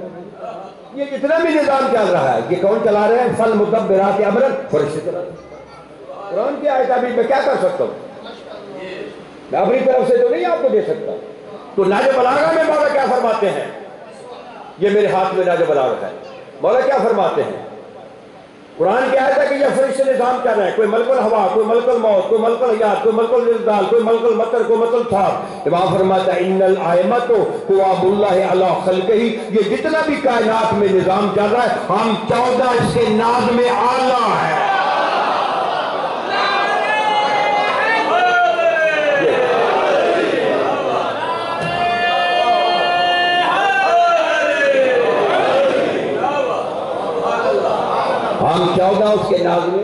یہ جتنا بھی نظام چل رہا ہے یہ کون چلا رہے ہیں؟ فَالْمُدَبِّرَاتِ أَمْرًا، فرشتے چلا رہے ہیں. قرآن کی آیت ابھی میں کیا کر سکتا ہوں؟ میں اپنی طرف سے تو نہیں آپ کو دے سکتا. تو ناج بلاغہ میں مولا کیا فرماتے ہیں؟ یہ میرے ہاتھ میں ناج بلاغہ ہے. مولا کیا فرماتے ہیں؟ قرآن کی آیت ہے کہ یہ فرشتے نظام کر رہے ہیں. کوئی ملک الہوا، کوئی ملک الموت، کوئی ملک الحیات، کوئی ملک الزلزال، کوئی ملک المطر، کوئی ملک السحاب. امام فرماتا ہے ان الائمۃ قوام اللہ علی خلقہ، یہ جتنا بھی کائنات میں نظام چل رہا ہے ہم 14 اس کے ناظم اعلیٰ ہیں. ہم 14 اس کے ناظم.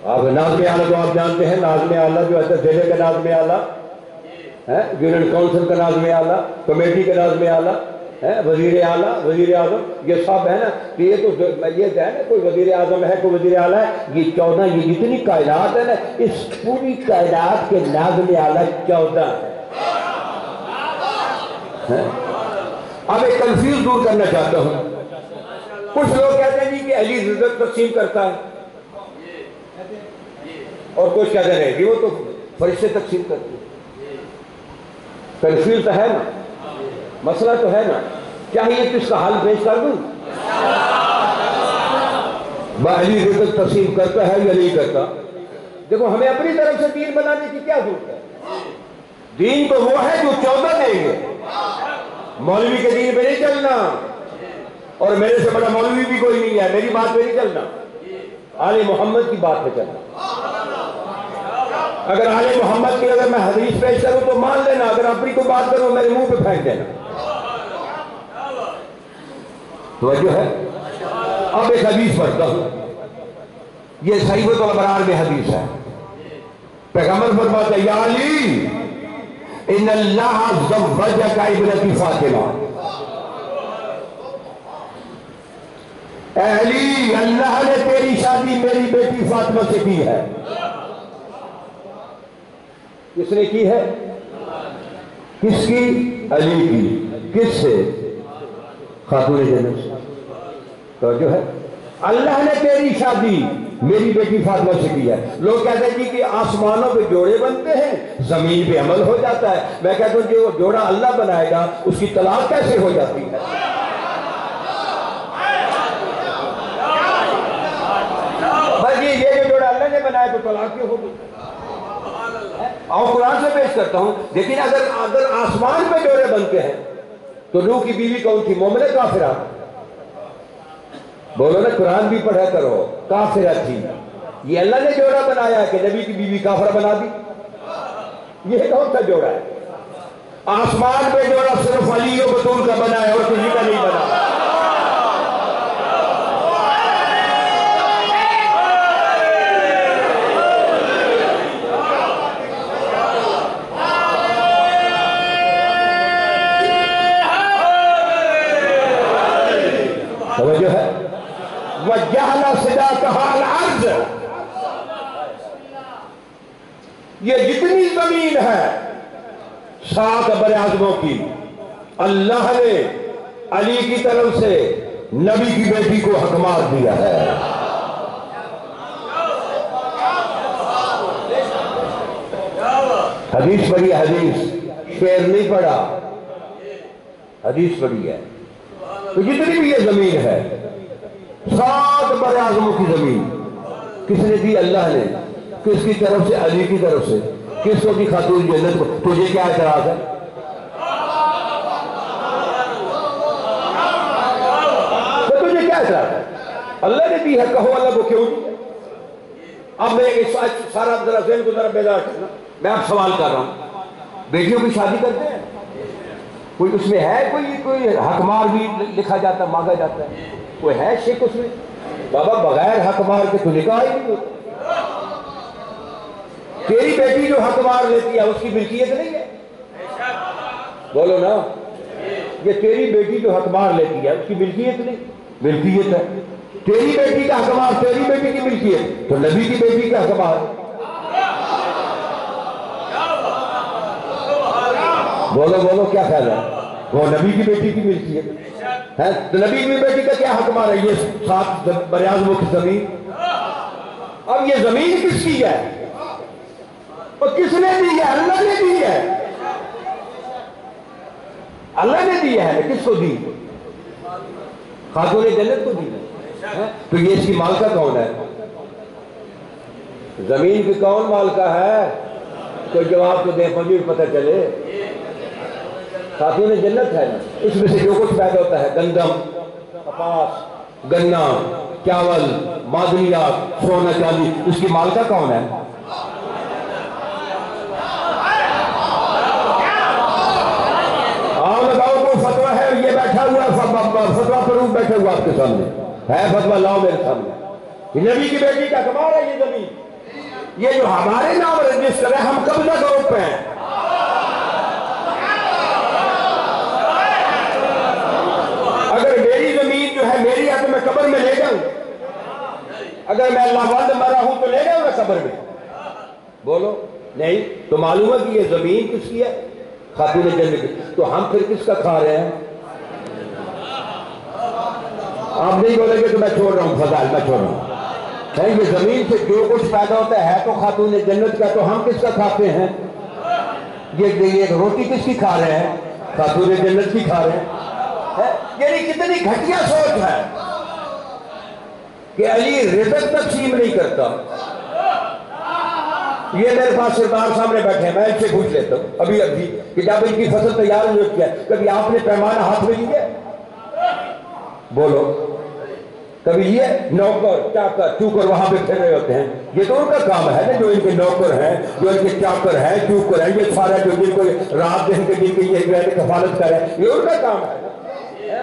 آپ ناظم اعلیٰ تو آپ جانتے ہیں، ناظم اعلیٰ جو ہے ضلع کا ناظم اعلیٰ، یونین کونسل کا ناظم اعلیٰ، کمیٹی کا ناظم اعلیٰ. وزیر اعلیٰ، وزیر اعظم، یہ سب ہے نا، کہ یہ تو یہ ہے نا، کوئی وزیر اعظم ہے، کوئی وزیر اعلیٰ ہے، یہ 14، یہ جتنی کائنات ہے نا، اس پوری کائنات کے ناظم اعلیٰ 14 ہیں۔ اب ایک کنفیوز دور کرنا چاہتا ہوں۔ کچھ لوگ کہتے ہیں جی کہ علی رزق تقسیم کرتا ہے، اور کچھ کہتے ہیں کہ وہ تو فرشتے تقسیم کرتے ہیں۔ کنفیوز تو ہے نا، مسئلہ تو ہے نا، چاہیے تو اس کا حل پیش کر دوں۔ علی رزق تقسیم کرتا ہے یا نہیں کرتا؟ دیکھو ہمیں اپنی طرف سے دین بنانے کی کیا ضرورت ہے؟ دین تو وہ ہے جو 14 دیں گے۔ مولوی کے دین پہ نہیں چلنا، اور میرے سے بڑا مولوی بھی کوئی نہیں ہے، میری بات پہ نہیں چلنا، آل محمد کی بات پہ چلنا۔ اگر آل محمد کی اگر میں حدیث پیش کروں تو مان لینا، اگر اپنی کو بات کروں میرے منہ پہ پھینک دینا۔ توجہ ہے؟ اب ایک حدیث پڑھتا ہوں، یہ صحیفۃ الابرار میں حدیث ہے۔ پیغمبر فرماتا ہے، یا علی ان اللہ زوجک ابنتی فاطمہ، اے علی اللہ نے تیری شادی میری بیٹی فاطمہ سے کی ہے۔ کس نے کی ہے؟ کس کی؟ علی کی۔ کس سے؟ خاتون جنت سے۔ تو جو ہے اللہ نے تیری شادی میری بیٹی فاطمہ سے کی ہے۔ لوگ کہتے ہیں جی کہ آسمانوں پہ جوڑے بنتے ہیں، زمین پہ عمل ہو جاتا ہے۔ میں کہتا ہوں جو جوڑا اللہ بنائے گا اس کی طلاق کیسے ہو جاتی ہے؟ بھائی یہ جو جوڑا اللہ نے بنایا تو طلاق کیوں ہوگی؟ اور قرآن سے پیش کرتا ہوں، لیکن اگر آسمان پہ جوڑے بنتے ہیں تو نوح کی بیوی کون تھی؟ مومنہ کافرہ؟ بولو نا، قرآن بھی پڑھا کرو، کافرہ تھی۔ یہ اللہ نے جوڑا بنایا کہ نبی کی بیوی کافرہ بنا دی؟ یہ کون سا جوڑا ہے؟ آسمان پہ جوڑا صرف علی و بطول کا بنا ہے اور کسی کا نہیں بنا۔ توجہ ہے؟ وَجَعَلَ صِدَاقَهَا الْأَرْضِ، یہ جتنی زمین ہے 7 براعظموں کی، اللہ نے علی کی طرف سے نبی کی بیٹی کو حکمار دیا ہے۔ حدیث پڑھی، حدیث شعر نہیں پڑھا، حدیث پڑھی ہے۔ تو جتنی بھی یہ زمین ہے 7 براعظموں کی زمین کس نے دی؟ اللہ نے۔ کس کی طرف سے؟ علی کی طرف سے۔ کس کو دی؟ خاتون جنت کو۔ تجھے کیا اعتراض ہے؟ تو تجھے کیا اعتراض ہے؟ اللہ نے دی ہے، کہو اللہ کو کیوں دی؟ اب میں ایک سارا ذرا ذہن کو ذرا بیدار کرنا، میں آپ سوال کر رہا ہوں، بیٹیوں کی شادی کرتے ہیں؟ کوئی اس میں ہے کوئی حکمار بھی لکھا جاتا ہے، مانگا جاتا ہے؟ کوئی ہے شک اس میں؟ بابا بغیر حکمار کے تو نکاح ہی نہیں ہوتا۔ تیری بیٹی جو حکمار لیتی ہے اس کی ملکیت نہیں ہے؟ بولو نا، یہ تیری بیٹی جو حکمار لیتی ہے اس کی ملکیت نہیں؟ ملکیت ہے۔ تیری بیٹی کا حکمار تیری بیٹی کی ملکیت، تو نبی کی بیٹی کا حکمار؟ بولو کیا خیال ہے؟ وہ نبی کی بیٹی کی ملکیت ہے، تو نبی کی بیٹی کا کیا حکمار ہے؟ یہ 7 براعظموں کی زمین۔ اب یہ زمین کس کی ہے؟ اور کس نے دی ہے؟ اللہ نے دی ہے۔ اللہ نے دی ہے، کس کو دی؟ خاتون جنت کو دی ہے۔ تو یہ اس کی مالکہ کون ہے؟ زمین کی کون مالکہ ہے؟ کوئی جواب تو دے، مجھے پتہ چلے۔ خاتون جنت ہے نا، اس میں سے جو کچھ پیدا ہوتا ہے، گندم، کپاس، گنا، چاول، معدنیات، سونا چاندی، اس کی مالکہ کون ہے؟ آؤ لگاؤ، کوئی فتویٰ ہے؟ یہ بیٹھا ہوا فتویٰ پروف بیٹھا ہوا آپ کے سامنے ہے، فتویٰ لاؤ میرے سامنے۔ نبی کی بیٹی کا کمال ہے یہ زمین، یہ جو ہمارے نام رجسٹر ہے، ہم قبضہ گروپ پہ ہیں۔ میں قبر میں لے جاؤں؟ اگر میں اللہ والد مرا ہوں تو لے جاؤں گا قبر میں؟ بولو نہیں. تو معلوم ہے کہ یہ زمین کس کی ہے؟ خاتون جنت کی. تو ہم پھر کس کا کھا رہے ہیں؟ آپ نہیں بولیں گے تو میں چھوڑ رہا ہوں فضائل، میں چھوڑ رہا ہوں. یہ زمین سے جو کچھ پیدا ہوتا ہے تو خاتون جنت کا، تو ہم کس کا کھاتے ہیں؟ یہ روٹی کس کی کھا رہے ہیں؟ خاتون جنت کی کھا رہے ہیں. یعنی کتنی گھٹیا سوچ ہے کہ علی رزق تقسیم نہیں کرتا. یہ میرے پاس سردار سامنے بیٹھے ہیں، میں ان سے پوچھ لیتا ہوں ابھی کہ جب ان کی فصل تیار ہو جاتی ہے کبھی آپ نے پیمانہ ہاتھ میں لیا؟ بولو کبھی لیے؟ نوکر چاکر چوکر وہاں پہ پھر رہے ہوتے ہیں. یہ تو ان کا کام ہے نا، جو ان کے نوکر ہیں، جو ان کے چاکر ہیں، چوکر ہیں، یہ سارا جو جن کو رات دن کے جن کی یہ کفالت کر رہے ہیں، یہ ان کا کام ہے نا.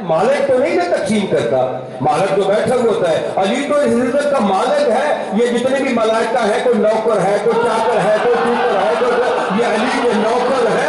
مالک تو نہیں نا تقسیم کرتا، مالک تو بیٹھا ہوا ہوتا ہے. علی تو اس رزق کا مالک ہے. یہ جتنے بھی ملائکہ ہیں، کوئی نوکر ہے، کوئی چاکر ہے، کوئی چوکر ہے، یہ علی کے نوکر ہے.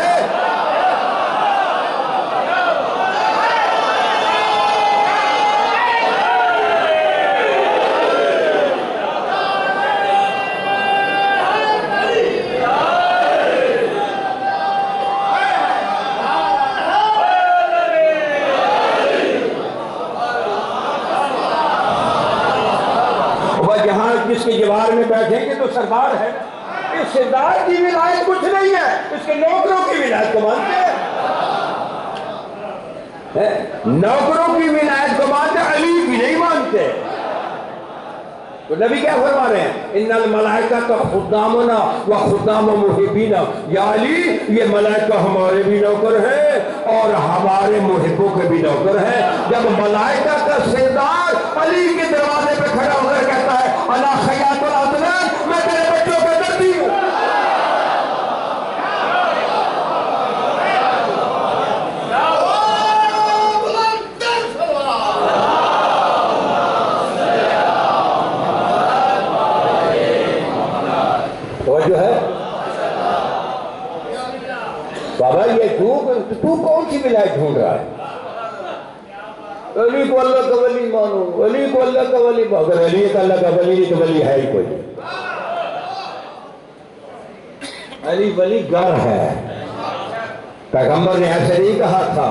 جس کے جوار میں بیٹھیں گے تو سردار ہے. اس سردار کی ولایت کچھ نہیں ہے، اس کے نوکروں کی ولایت کو مانتے ہیں. نوکروں کی ولایت کو مانتے، علی کی نہیں مانتے. تو نبی کیا فرما رہے ہیں؟ ان الملائکہ کا خدامنا و خدام محبینا. یا علی یہ ملائکہ ہمارے بھی نوکر ہیں اور ہمارے محبوں کے بھی نوکر ہیں. جب ملائکہ کا سردار علی کے دروازے پہ کھڑا ہو کر کہتا ہے انا خیاط العدنان، میں تیرے بچوں کا دردی ہوں. جو ہے بابا یہ تو کون سی ولایت ڈھونڈ رہا ہے؟ علی کو اللہ کا ولی مانو، علی کو اللہ کا ولی مانو. اگر علی کا اللہ کا ولی نہیں تو ولی ہے ہی کوئی. علی ولی گر ہے. پیغمبر نے ایسے نہیں کہا تھا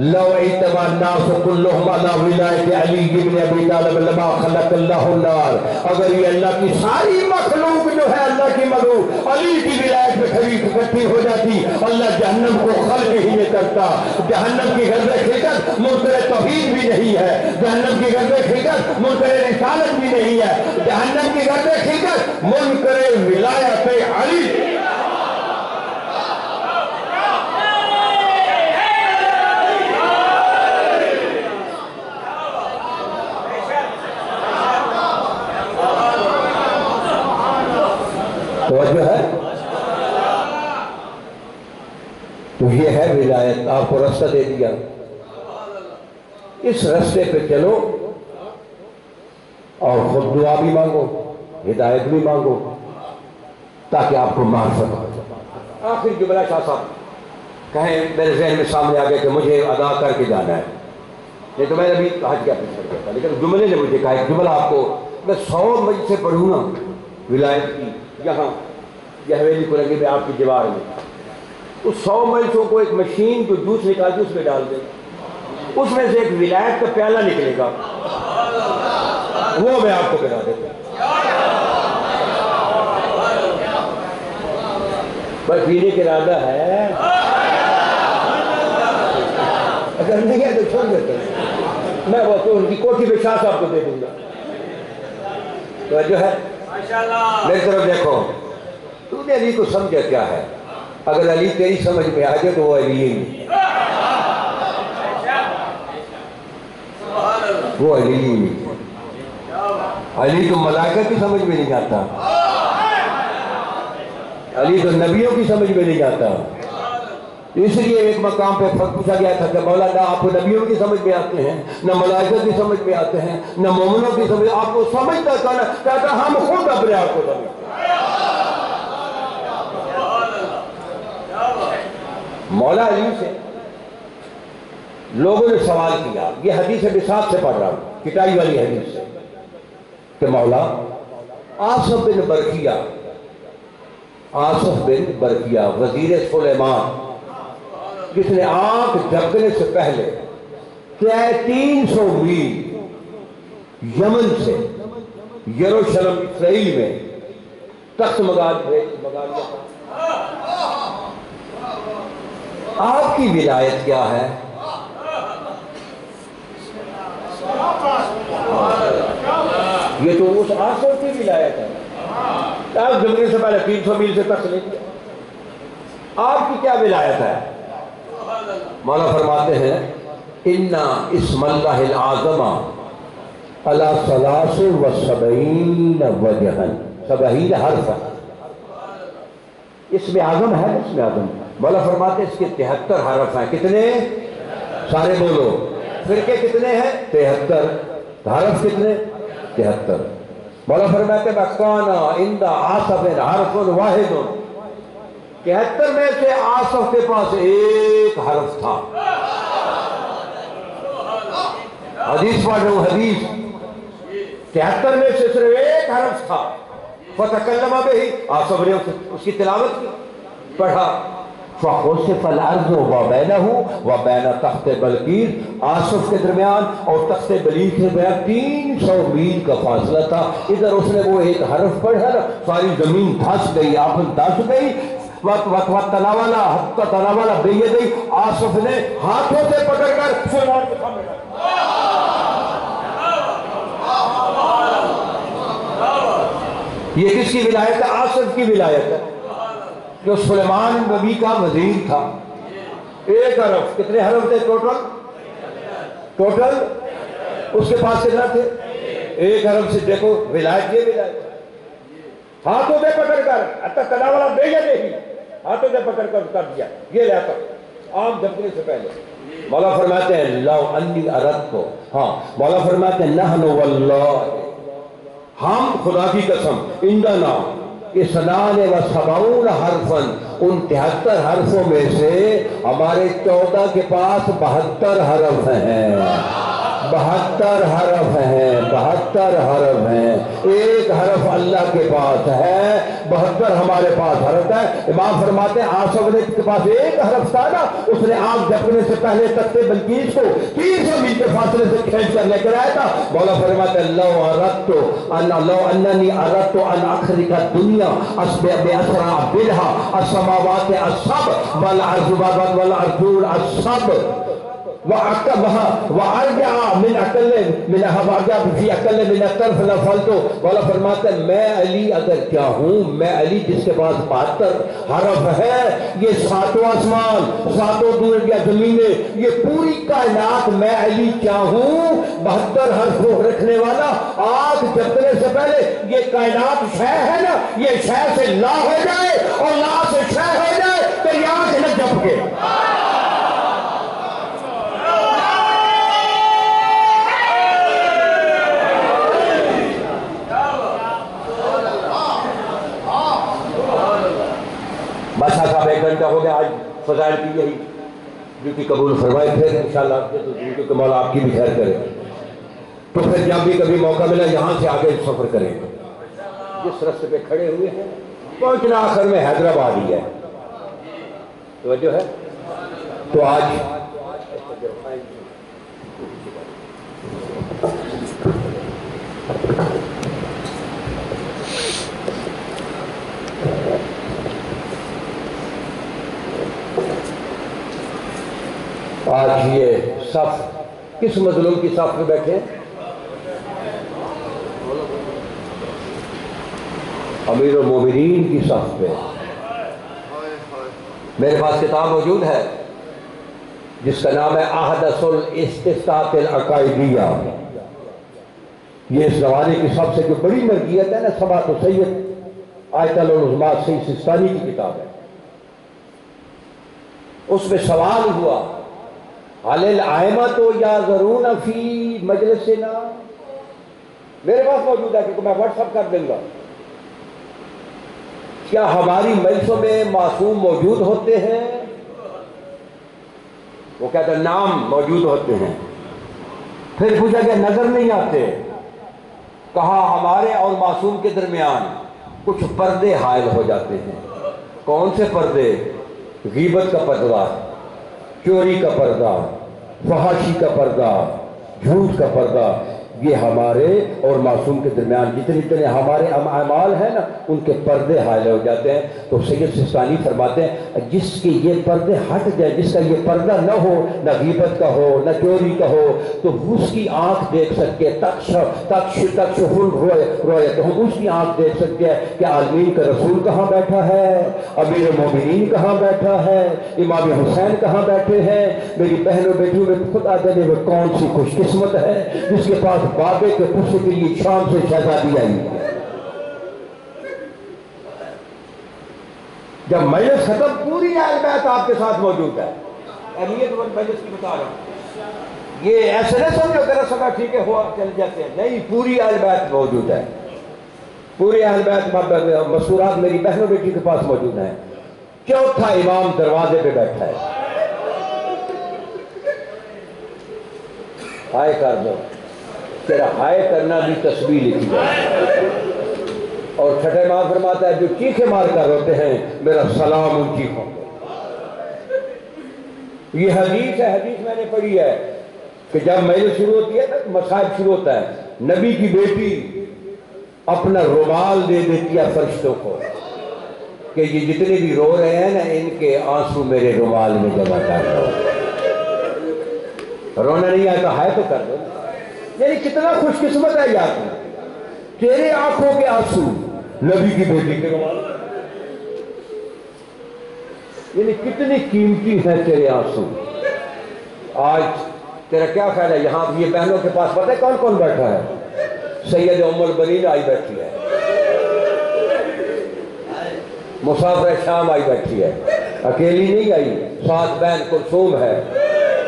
لو اجتمع الناس كلهم على ولایت علی بن ابی طالب لما خلق اللہ النار. اگر یہ اللہ کی ساری مخلوق جو ہے اللہ کی مخلوق علی کی ولایت میں اکٹھی ہو جاتی، اللہ جہنم کو خلق ہی نہیں کرتا. جہنم کی غرض خلقت منکر توحید بھی نہیں ہے، جہنم کی غرض خلقت منکر رسالت بھی نہیں ہے، جہنم کی غرض خلقت منکر ولایت علی. توجہ ہے؟ تو یہ ہے ولایت. آپ کو رستہ دے دیا، اس رستے پہ چلو اور خود دعا بھی مانگو، ہدایت بھی مانگو تاکہ آپ کو معرفت ہو. آخر جملہ شاہ صاحب کہیں میرے ذہن میں سامنے آ گیا کہ مجھے ادا کر کے جانا ہے. نہیں تو میں نے ابھی حج کیا پوچھ کر گیا تھا، لیکن جملے نے مجھے کہا ایک جملہ آپ کو میں 100 مجھ سے پڑھوں نا ولایت کی. یہاں یہ حویلی قرنگی میں آپ کی دیوار میں اس 100 مجلسوں کو ایک مشین جو جوس نکالتی اس میں ڈال دے، اس میں سے ایک ولایت کا پیالہ نکلے گا، وہ میں آپ کو پلا دیتا ہوں. بس پینے کا ارادہ ہے، اگر نہیں ہے تو چھوڑ دیتا ہوں. میں وہ تو ان کی کوٹھی پہ شاہ صاحب کو دے دوں گا. تو جو ہے میری طرف دیکھو، تو نے علی کو سمجھا کیا ہے؟ اگر علی تیری سمجھ میں آ جائے تو وہ علی ہی نہیں، وہ علی ہی نہیں. علی تو ملائکہ کی سمجھ میں نہیں آتا، علی تو نبیوں کی سمجھ میں نہیں آتا. اس لیے ایک مقام پہ پوچھا گیا تھا کہ مولا نہ آپ کو نبیوں کی سمجھ میں آتے ہیں، نہ ملائکہ کی سمجھ میں آتے ہیں، نہ مومنوں کی سمجھ. آپ کو سمجھتا کہتا ہم خود اپنے آپ کو سمجھتے. مولا علی سے لوگوں نے سوال کیا، یہ حدیث بساط سے پڑھ رہا ہوں. کٹائی والی حدیث سے کہ مولا آصف بن برقیہ وزیر سلیمان، جس نے آنکھ جھپکنے سے پہلے 300 میل یمن سے یروشلم اسرائیل میں تخت مگا لیا تھا۔ آپ کی ولایت کیا ہے؟ یہ تو اس آصف کی ولایت ہے۔ آپ جمعے سے پہلے 300 میل سے تخت لے لیا، آپ کی کیا ولایت ہے؟ مولا فرماتے ہیں اِنَّا اسْمَ اللَّهِ الْعَظَمَ عَلَى 73 وجہاً 70 حرف۔ اس میں اعظم ہے، اس میں اعظم۔ مولا فرماتے ہیں اس کے 73 حرف ہیں۔ کتنے؟ سارے بولو۔ فرقے کتنے ہیں؟ 73۔ حرف کتنے؟ 73۔ مولا فرماتے ہیں وَكَانَ عِنْدَ عَاصِفٍ حَرْفٌ وَاحِدٌ، 73 میں سے آصف کے پاس ایک حرف تھا۔ حدیث پڑھ رہا ہوں، حدیث 73 میں سے صرف ایک حرف تھا۔ فَتَكَلَّمَ بِهِ، آصف نے اس کی تلاوت کی، پڑھا۔ فَخُسِفَ الْأَرْضُ وَبَيْنَهُ وَبَيْنَ تخت بلقیس، آصف کے درمیان اور تخت بلقیس کے درمیان 300 میل کا فاصلہ تھا۔ ادھر اس نے وہ ایک حرف پڑھا نا، ساری زمین دھس گئی، آپن دھس گئی۔ تناولا حتی تناولا بیدی، آصف نے ہاتھوں سے پکڑ کر سلیمان کے سامنے رکھا۔ یہ کس کی ولایت ہے؟ آصف کی ولایت ہے، جو سلیمان نبی کا وزیر تھا۔ ایک حرف، کتنے حرف تھے ٹوٹل؟ اس کے پاس کتنا تھے؟ ایک حرف سے دیکھو ولایت، یہ ولایت ہاتھوں سے پکڑ کر حتی تناولا بیدی، ہاتھوں سے پکڑ کر دیا، یہ رہتا عام جھپکنے سے پہلے۔ مولا فرماتے ہیں لو انی اردت کو، ہاں مولا فرماتے ہیں نحن واللہ، ہم خدا کی قسم، اندنا اسنان و سبعون حرفن، ان 73 حرفوں میں سے ہمارے 14 کے پاس 72 حرف ہیں، 72 حرف ہیں، 72 حرف ہیں۔ ایک حرف اللہ کے پاس ہے، 72 ہمارے پاس حرف ہے۔ امام فرماتے ہیں آصف نے کے پاس ایک حرف تھا نا، اس نے آنکھ جھپکنے سے پہلے تخت بلقیس کو 300 میل کے فاصلے سے کھینچ کر لے کر آیا تھا۔ مولا فرماتے ہیں لو اننی اردت ان اخرج الدنیا باسرع بها السماوات السبع والارض السبع وارجع من اقل من الطرف لفعلت۔ مولا فرماتے ہیں میں علی اگر کیا ہوں، میں علی جس کے پاس 72 حرف ہے، یہ 7 آسمان 7 دنیا زمینیں، یہ پوری کائنات میں علی کیا ہوں 72 حرف رکھنے والا، آنکھ جھپکنے سے پہلے یہ کائنات شے ہے نا، یہ شے سے لا ہو جائے اور لا سے شے ہو جائے تو یہ آنکھ نہ جھپکے۔ بادشاہ صاحب 1 گھنٹہ ہو گیا، آج فضائل کی یہی ڈیوٹی قبول فرمائے، پھر انشاءاللہ کیونکہ مولا آپ کی بھی خیر کرے، تو پھر جب بھی کبھی موقع ملا یہاں سے آگے سفر کریں۔ جس رستے پہ کھڑے ہوئے ہیں پہنچنا آخر میں حیدرآباد ہی ہے، توجہ ہے۔ تو آج یہ صف کس مظلوم کی صف پہ بیٹھے ہیں؟ امیر المومنین کی صف پہ۔ میرے پاس کتاب موجود ہے جس کا نام ہے احدث الاستفتاء العقائدیہ۔ یہ اس زمانے کی سب سے جو بڑی مرجعیت ہے نا، سبعۃ سید آیت العظمیٰ سید سستانی کی کتاب ہے۔ اس میں سوال ہوا حل الائمۃ یعذرون فی مجلسنا، میرے پاس موجود ہے کہ میں واٹس ایپ کر دوں گا، کیا ہماری مجلسوں میں معصوم موجود ہوتے ہیں؟ وہ کہتے ہیں نام موجود ہوتے ہیں۔ پھر پوچھا کہ نظر نہیں آتے؟ کہا ہمارے اور معصوم کے درمیان کچھ پردے حائل ہو جاتے ہیں۔ کون سے پردے؟ غیبت کا پردہ، چوری کا پردہ، فحاشی کا پردہ، جھوٹ کا پردہ، یہ ہمارے اور معصوم کے درمیان جتنے ہمارے اعمال ہیں نا ان کے پردے حائل ہو جاتے ہیں۔ تو سید سستانی فرماتے ہیں جس کے یہ پردے ہٹ جائے، جس کا یہ پردہ نہ ہو، نہ غیبت کا ہو نہ چوری کا ہو، تو اس کی آنکھ دیکھ سکتے رویت، ہم اس کی آنکھ دیکھ سکتے ہیں کہ عالمین کا رسول کہاں بیٹھا ہے، امیر المومنین کہاں بیٹھا ہے، امام حسین کہاں بیٹھے ہیں۔ میری بہنوں بیٹیوں میں خدا جانے وہ کون سی خوش قسمت ہے جس کے پاس بابے کے پرسے کے لیے شام سے شہزادی آئی ہے۔ جب مجلس ختم پوری اہل بیت آپ کے ساتھ موجود ہے۔ اہمیت مجلس کی بتا رہا ہوں، یہ ایسے نہ سمجھو کہ رسول ٹھیک ہے ہوا چل جاتے ہیں، نہیں، پوری اہل بیت موجود ہے، پوری اہل بیت مستورات میری بہنوں بیٹی کے پاس موجود ہیں۔ چوتھا امام دروازے پہ بیٹھا ہے، ہائے کر دو، تیرا ہائے کرنا بھی تسبیح لکھی جائے۔ اور چھٹے امام فرماتا ہے جو چیخے مار کر روتے ہیں میرا سلام ان چیخوں کو۔ یہ حدیث ہے، حدیث میں نے پڑھی ہے کہ جب مجلس شروع ہوتی ہے نا مصائب شروع ہوتا ہے، نبی کی بیٹی اپنا رومال دے دیتی ہے فرشتوں کو کہ یہ جتنے بھی رو رہے ہیں نا ان کے آنسو میرے رومال میں جمع کر دو۔ رونا نہیں آتا ہے تو کر دو۔ یعنی کتنا خوش قسمت ہے یار تیرے آنکھوں کے آنسو نبی کی بیٹی کے رومال، یعنی کتنی قیمتی ہیں تیرے آنسو۔ آج تیرا کیا خیال ہے؟ یہاں یہ بہنوں کے پاس پتہ ہے کون کون بیٹھا ہے؟ سید ام البنین آئی بیٹھی ہے، مسافر شام آئی بیٹھی ہے، اکیلی نہیں آئی، ساتھ بہن کلثوم ہے،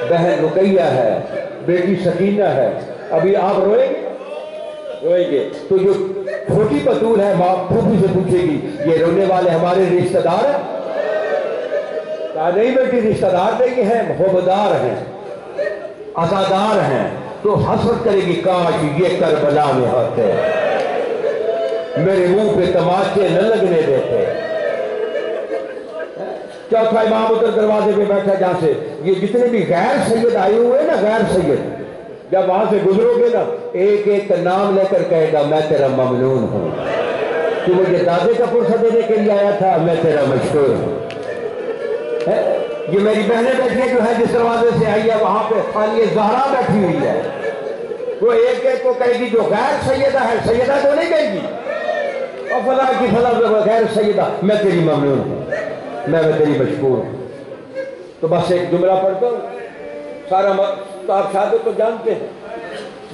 بہن رقیہ ہے، بیٹی سکینہ ہے۔ ابھی آپ روئیں گے؟ روئیں گے تو جو چھوٹی بطول ہے ماں پھوپھی سے پوچھے گی یہ رونے والے ہمارے رشتہ دار ہیں؟ کہا نہیں بیٹی رشتہ دار نہیں ہیں، محبدار ہیں، عزادار ہیں۔ تو حسرت کرے گی کاش یہ کربلا میں ہوتے، میرے منہ پہ تماچے نہ لگنے دیتے۔ چوتھا امام ادھر دروازے پہ بیٹھا جہاں سے یہ جتنے بھی غیر سید آئے ہوئے نا، غیر سید، جب وہاں سے گزرو گے نا ایک ایک کا نام لے کر کہے گا میں تیرا ممنون ہوں، تو مجھے دادے کا پرسہ دینے کے لیے آیا تھا، میں تیرا مشکور ہوں۔ یہ میری بہنیں بیٹھی جو ہے جس دروازے سے آئی ہے وہاں پہ خالی زہرا بیٹھی ہوئی ہے، وہ ایک ایک کو کہے گی جو غیر سیدہ ہے، سیدہ تو نہیں کہے گی، اور فلاں کی فلاں غیر سیدہ میں تیری ممنون ہوں، میں تیری مشکور ہوں۔ تو بس ایک جملہ پڑھتا ہوں، سارا تو آپ شہادت تو جانتے ہیں۔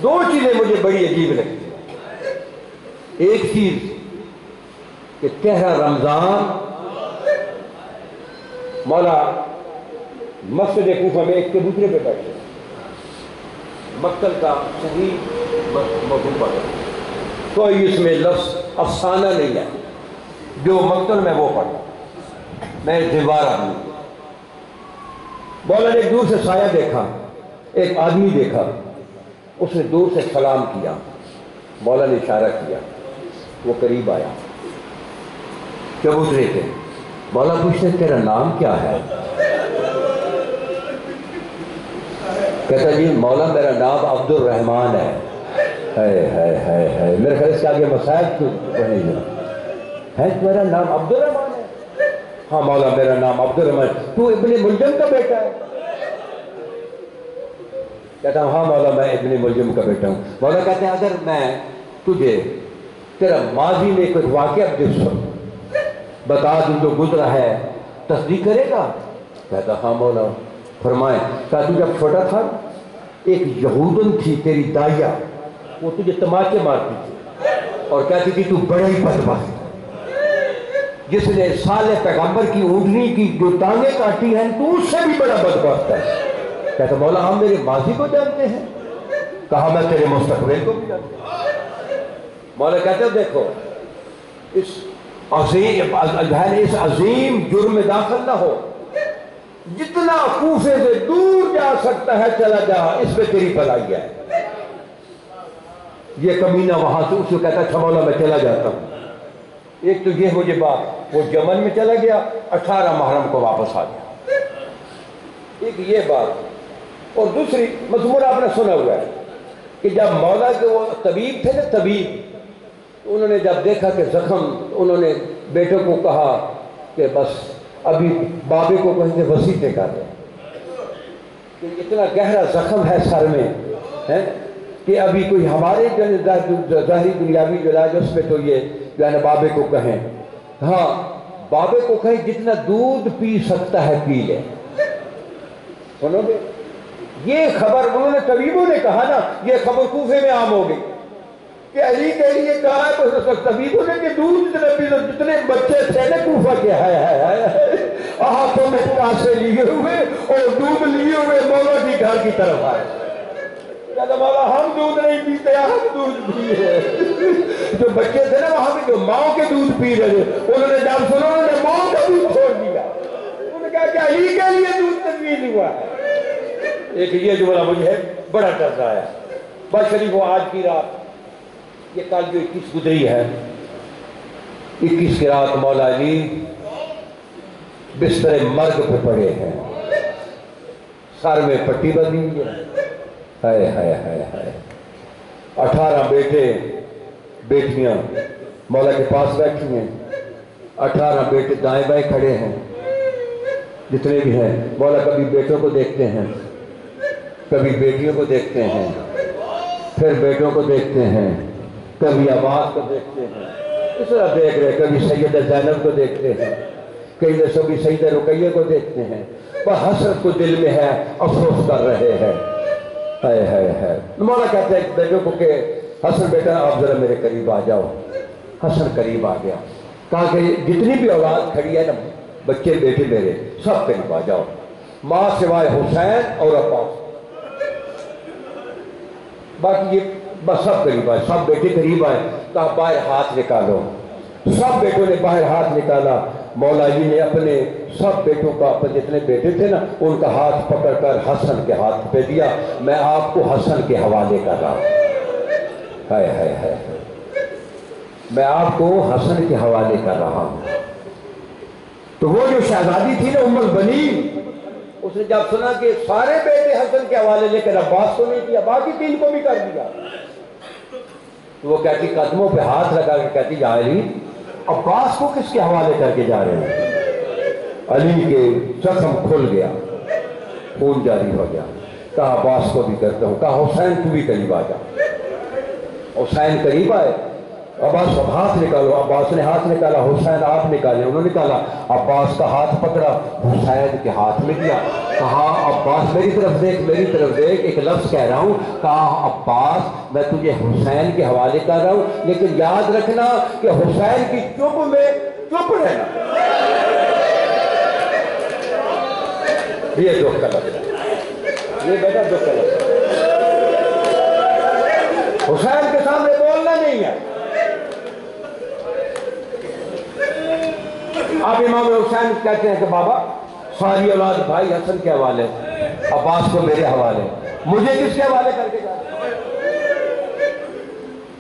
دو چیزیں مجھے بڑی عجیب لگتی ہیں، ایک چیز کہ تیرا رمضان مولا مسجد کوفہ میں ایک کبوترے پہ بیٹھے مقتل کا صحیح موضوع پر کوئی اس میں لفظ افسانہ نہیں ہے، جو مقتل میں وہ پڑھا میں دیوار آدمی۔ مولا نے ایک دور سے سایہ دیکھا، ایک آدمی دیکھا، اس نے دور سے سلام کیا، مولا نے اشارہ کیا، وہ قریب آیا، کبوترے تھے۔ مولا پوچھتے تیرا نام کیا ہے؟ کہتا جی مولا میرا نام عبد الرحمن ہے۔ میرے خیال اس کے آگے مسائل کیوں بنے گا؟ ہے تمہارا نام عبد الرحمن ہے؟ ہاں مولا میرا نام عبد الرحمن۔ تو ابن ملجم کا بیٹا ہے؟ کہتا ہوں ہاں مولا میں ابن ملجم کا بیٹا ہوں۔ مولا کہتے ہیں اگر میں تجھے تیرا ماضی میں کچھ واقعہ بتا دوں جو گزرا ہے تصدیق کرے گا؟ کہتا ہاں مولا۔ فرمائے کہا تو جب چھوٹا تھا ایک یہودن تھی تیری دائیا، وہ تجھے تماچے مارتی تھی اور کہتی تھی تو بڑا ہی بدبخت، جس نے صالح پیغمبر کی اونٹنی کی جو ٹانگیں کاٹی ہیں تو اس سے بھی بڑا بدبخت ہے۔ کہتا مولا ہم میرے ماضی کو جانتے ہیں؟ کہا میں تیرے مستقبل کو بھی جانتا ہوں۔ مولا کہتے ہیں دیکھو اس عظیم جرم میں داخل نہ ہو، جتنا کوفے سے دور جا سکتا ہے چلا جا، اس پہ تیری بھلائی ہے۔ یہ کمینہ وہاں سے اس کو کہتا اچھا مولا میں چلا جاتا ہوں. ایک تو یہ مجھے بات وہ یمن میں چلا گیا 18 محرم کو واپس آ گیا. ایک یہ بات. اور دوسری مضمون آپ نے سنا ہوا ہے کہ جب مولا کے وہ طبیب تھے نا طبیب، انہوں نے جب دیکھا کہ زخم، انہوں نے بیٹوں کو کہا کہ بس ابھی بابے کو کہیں گے وسیطے کر دیں کہ اتنا گہرا زخم ہے سر میں کہ ابھی کوئی ہمارے ظاہری دنیاوی جو علاج اس میں تو یہ یعنی بابے کو کہیں، ہاں بابے کو کہیں جتنا دودھ پی سکتا ہے پی لے. سنو گے یہ خبر انہوں نے طبیبوں نے کہا نا، یہ خبر کوفے میں عام ہو گئی کہ علی کے لیے کہا ہے طبیبوں نے کہ دودھ جتنے بچے تھے نا کوفہ کے ہاتھوں میں کاسے لیے ہوئے اور دودھ لیے ہوئے مولا کی گھر کی طرف آئے. کہتا مولا ہم دودھ نہیں پیتے، ہم دودھ پیے. جو بچے تھے نا وہاں پہ جو ماں کے دودھ پی رہے انہوں نے جب سنا انہوں نے ماں کا دودھ چھوڑ دیا. انہوں نے کہا کہ علی کے لیے دودھ تبدیل ہوا ہے. ایک یہ جملہ مجھے بڑا ڈر آیا. بس شریف وہ آج کی رات، یہ کل جو 21 گزری ہے، 21 کی رات مولا علی بستر مرگ پہ پڑے ہیں، سر میں پٹی بندھی ہے. ہائے ہائے ہائے ہائے. 18 بیٹے بیٹیاں مولا کے پاس بیٹھی ہیں. 18 بیٹے دائیں بائیں کھڑے ہیں جتنے بھی ہیں. مولا کبھی بیٹوں کو دیکھتے ہیں، کبھی بیٹیوں کو دیکھتے ہیں، پھر بیٹوں کو دیکھتے ہیں، کبھی عباس کو دیکھتے ہیں، اس طرح دیکھ رہے. کبھی سیدہ زینب کو دیکھتے ہیں، کبھی سیدہ رقیہ کو دیکھتے ہیں. بس حسرت کو دل میں ہے، افسوس کر رہے ہیں. ہے مولا کہتے ہیں بیٹوں کو کہ حسن بیٹا آپ ذرا میرے قریب آ جاؤ. حسن قریب آ گیا. کہا کہ جتنی بھی اولاد کھڑی ہے نا بچے بیٹے میرے سب قریب آ جاؤ، ماں سوائے حسین اور عباس، باقی یہ بس سب قریب آئے، سب بیٹے قریب آئے. کہا باہر ہاتھ نکالو. سب بیٹوں نے باہر ہاتھ نکالا. مولا جی نے اپنے سب بیٹوں کا، اپنے جتنے بیٹے تھے نا ان کا ہاتھ پکڑ کر حسن کے ہاتھ پہ دیا. میں آپ کو حسن کے حوالے کر رہا ہوں. ہائے ہائے ہائے، میں آپ کو حسن کے حوالے کر رہا ہوں. تو وہ جو شہزادی تھی نا ام البنین، اس نے جب سنا کہ سارے بیٹے حسن کے حوالے لے کر عباس کو نہیں کیا، باقی 3 کو بھی کر دیا، تو وہ کہتی قدموں پہ ہاتھ لگا کے کہتی یا علی عباس کو کس کے حوالے کر کے جا رہے ہیں؟ علی کے زخم کھل گیا، خون جاری ہو گیا. کہا عباس کو بھی کرتا ہوں. کہا حسین تو بھی قریب آ جا. حسین قریب آئے. عباس اب ہاتھ نکالو. عباس نے ہاتھ نکالا. حسین آپ نکالے. انہوں نے نکالا. عباس کا ہاتھ پکڑا، حسین کے ہاتھ میں دیا. کہا عباس میری طرف دیکھ، میری طرف دیکھ. ایک لفظ کہہ رہا ہوں. کہا عباس میں تجھے حسین کے حوالے کر رہا ہوں، لیکن یاد رکھنا کہ حسین کی چپ میں چپ رہنا. یہ دکھ کا لفظ ہے، یہ بیٹا دکھ کا لفظ ہے. حسین کے سامنے بولنا نہیں ہے. اب امام حسین کہتے ہیں کہ بابا ساری اولاد بھائی حسن کے حوالے، عباس کو میرے حوالے، مجھے کس کے حوالے کر کے جا رہے؟